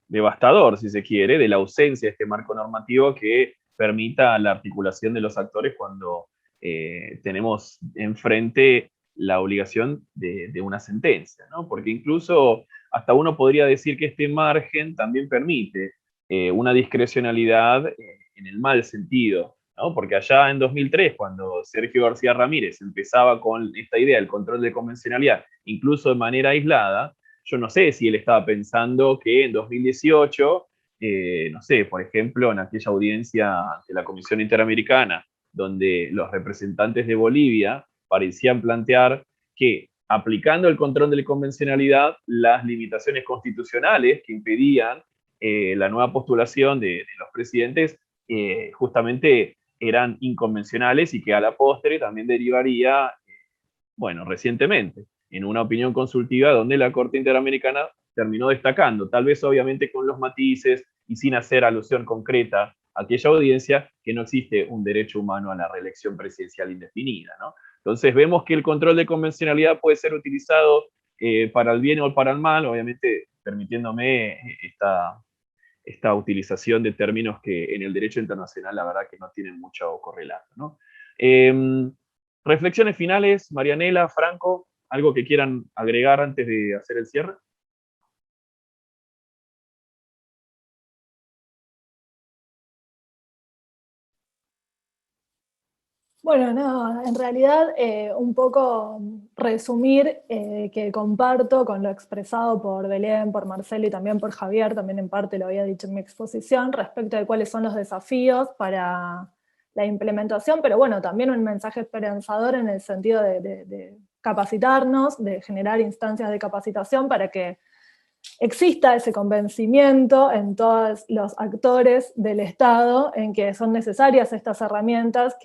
devastador, si se quiere, de la ausencia de este marco normativo que permita la articulación de los actores cuando tenemos enfrente la obligación de una sentencia, ¿no? Porque incluso hasta uno podría decir que este margen también permite una discrecionalidad en el mal sentido, ¿no? Porque allá en 2003, cuando Sergio García Ramírez empezaba con esta idea del control de convencionalidad, incluso de manera aislada, yo no sé si él estaba pensando que en 2018, no sé, por ejemplo, en aquella audiencia ante la Comisión Interamericana, donde los representantes de Bolivia parecían plantear que aplicando el control de la convencionalidad, las limitaciones constitucionales que impedían la nueva postulación de los presidentes justamente eran inconvencionales y que a la postre también derivaría, bueno, recientemente, en una opinión consultiva donde la Corte Interamericana terminó destacando, tal vez obviamente con los matices y sin hacer alusión concreta a aquella audiencia, que no existe un derecho humano a la reelección presidencial indefinida, ¿no? Entonces vemos que el control de convencionalidad puede ser utilizado para el bien o para el mal, obviamente permitiéndome esta utilización de términos que en el derecho internacional la verdad que no tienen mucho correlato, ¿no? Reflexiones finales, Marianela, Franco, algo que quieran agregar antes de hacer el cierre. Bueno, no, en realidad un poco resumir que comparto con lo expresado por Belén, por Marcelo y también por Javier, también en parte lo había dicho en mi exposición, respecto de cuáles son los desafíos para la implementación, pero bueno, también un mensaje esperanzador en el sentido de capacitarnos, de generar instancias de capacitación para que exista ese convencimiento en todos los actores del Estado en que son necesarias estas herramientas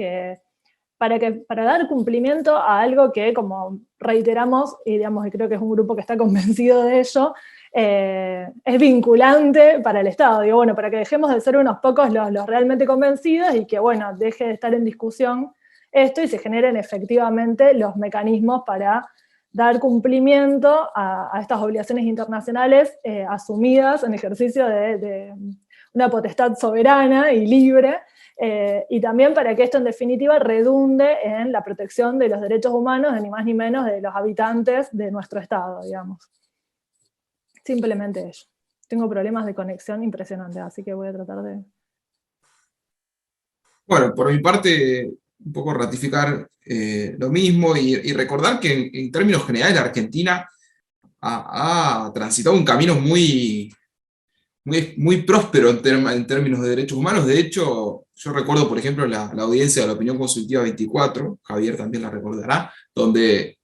para dar cumplimiento a algo que, como reiteramos, y digamos, y creo que es un grupo que está convencido de ello, es vinculante para el Estado. Digo, bueno, para que dejemos de ser unos pocos los realmente convencidos y que, bueno, deje de estar en discusión esto y se generen efectivamente los mecanismos para dar cumplimiento a estas obligaciones internacionales asumidas en ejercicio de una potestad soberana y libre, y también para que esto en definitiva redunde en la protección de los derechos humanos, de ni más ni menos de los habitantes de nuestro Estado, digamos. Simplemente eso. Tengo problemas de conexión impresionantes, así que voy a tratar de... Bueno, por mi parte, un poco ratificar lo mismo y recordar que en términos generales la Argentina ha transitado un camino muy próspero en términos de derechos humanos. De hecho, yo recuerdo, por ejemplo, la audiencia de la Opinión Consultiva 24, Javier también la recordará, donde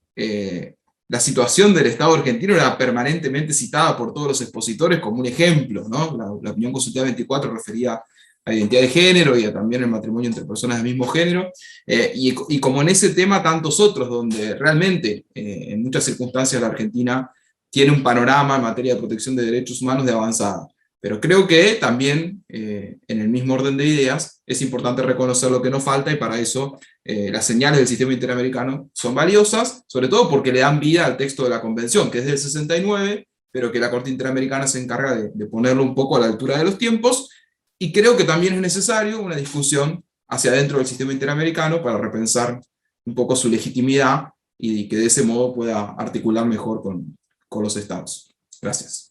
la situación del Estado argentino era permanentemente citada por todos los expositores como un ejemplo, ¿no? La Opinión Consultiva 24 refería a la identidad de género y también el matrimonio entre personas del mismo género, y como en ese tema tantos otros, donde realmente en muchas circunstancias la Argentina tiene un panorama en materia de protección de derechos humanos de avanzada. Pero creo que también, en el mismo orden de ideas, es importante reconocer lo que nos falta, y para eso las señales del sistema interamericano son valiosas, sobre todo porque le dan vida al texto de la Convención, que es del 69, pero que la Corte Interamericana se encarga de ponerlo un poco a la altura de los tiempos, y creo que también es necesario una discusión hacia adentro del sistema interamericano para repensar un poco su legitimidad y que de ese modo pueda articular mejor con los estados. Gracias.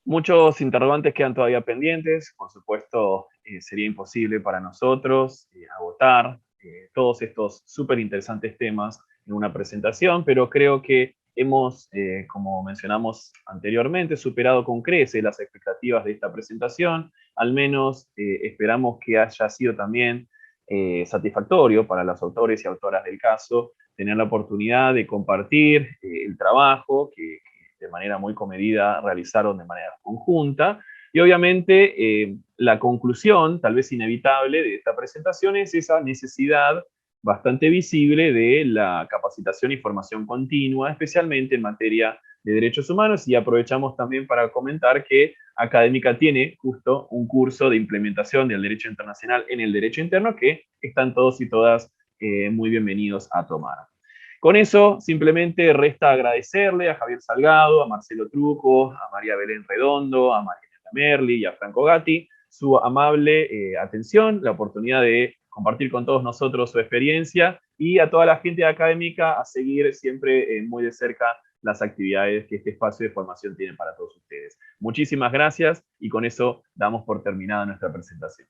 Muchos interrogantes quedan todavía pendientes. Por supuesto, sería imposible para nosotros agotar todos estos súper interesantes temas en una presentación, pero creo que hemos, como mencionamos anteriormente, superado con creces las expectativas de esta presentación. Al menos esperamos que haya sido también satisfactorio para los autores y autoras del caso tener la oportunidad de compartir el trabajo que de manera muy comedida realizaron de manera conjunta. Y obviamente la conclusión, tal vez inevitable, de esta presentación es esa necesidad bastante visible de la capacitación y formación continua, especialmente en materia de derechos humanos, y aprovechamos también para comentar que Académica tiene justo un curso de implementación del derecho internacional en el derecho interno que están todos y todas muy bienvenidos a tomar. Con eso, simplemente resta agradecerle a Javier Salgado, a Marcelo Truco, a María Belén Redondo, a Mariana Merli y a Franco Gatti su amable atención, la oportunidad de compartir con todos nosotros su experiencia, y a toda la gente académica a seguir siempre muy de cerca las actividades que este espacio de formación tiene para todos ustedes. Muchísimas gracias, y con eso damos por terminada nuestra presentación.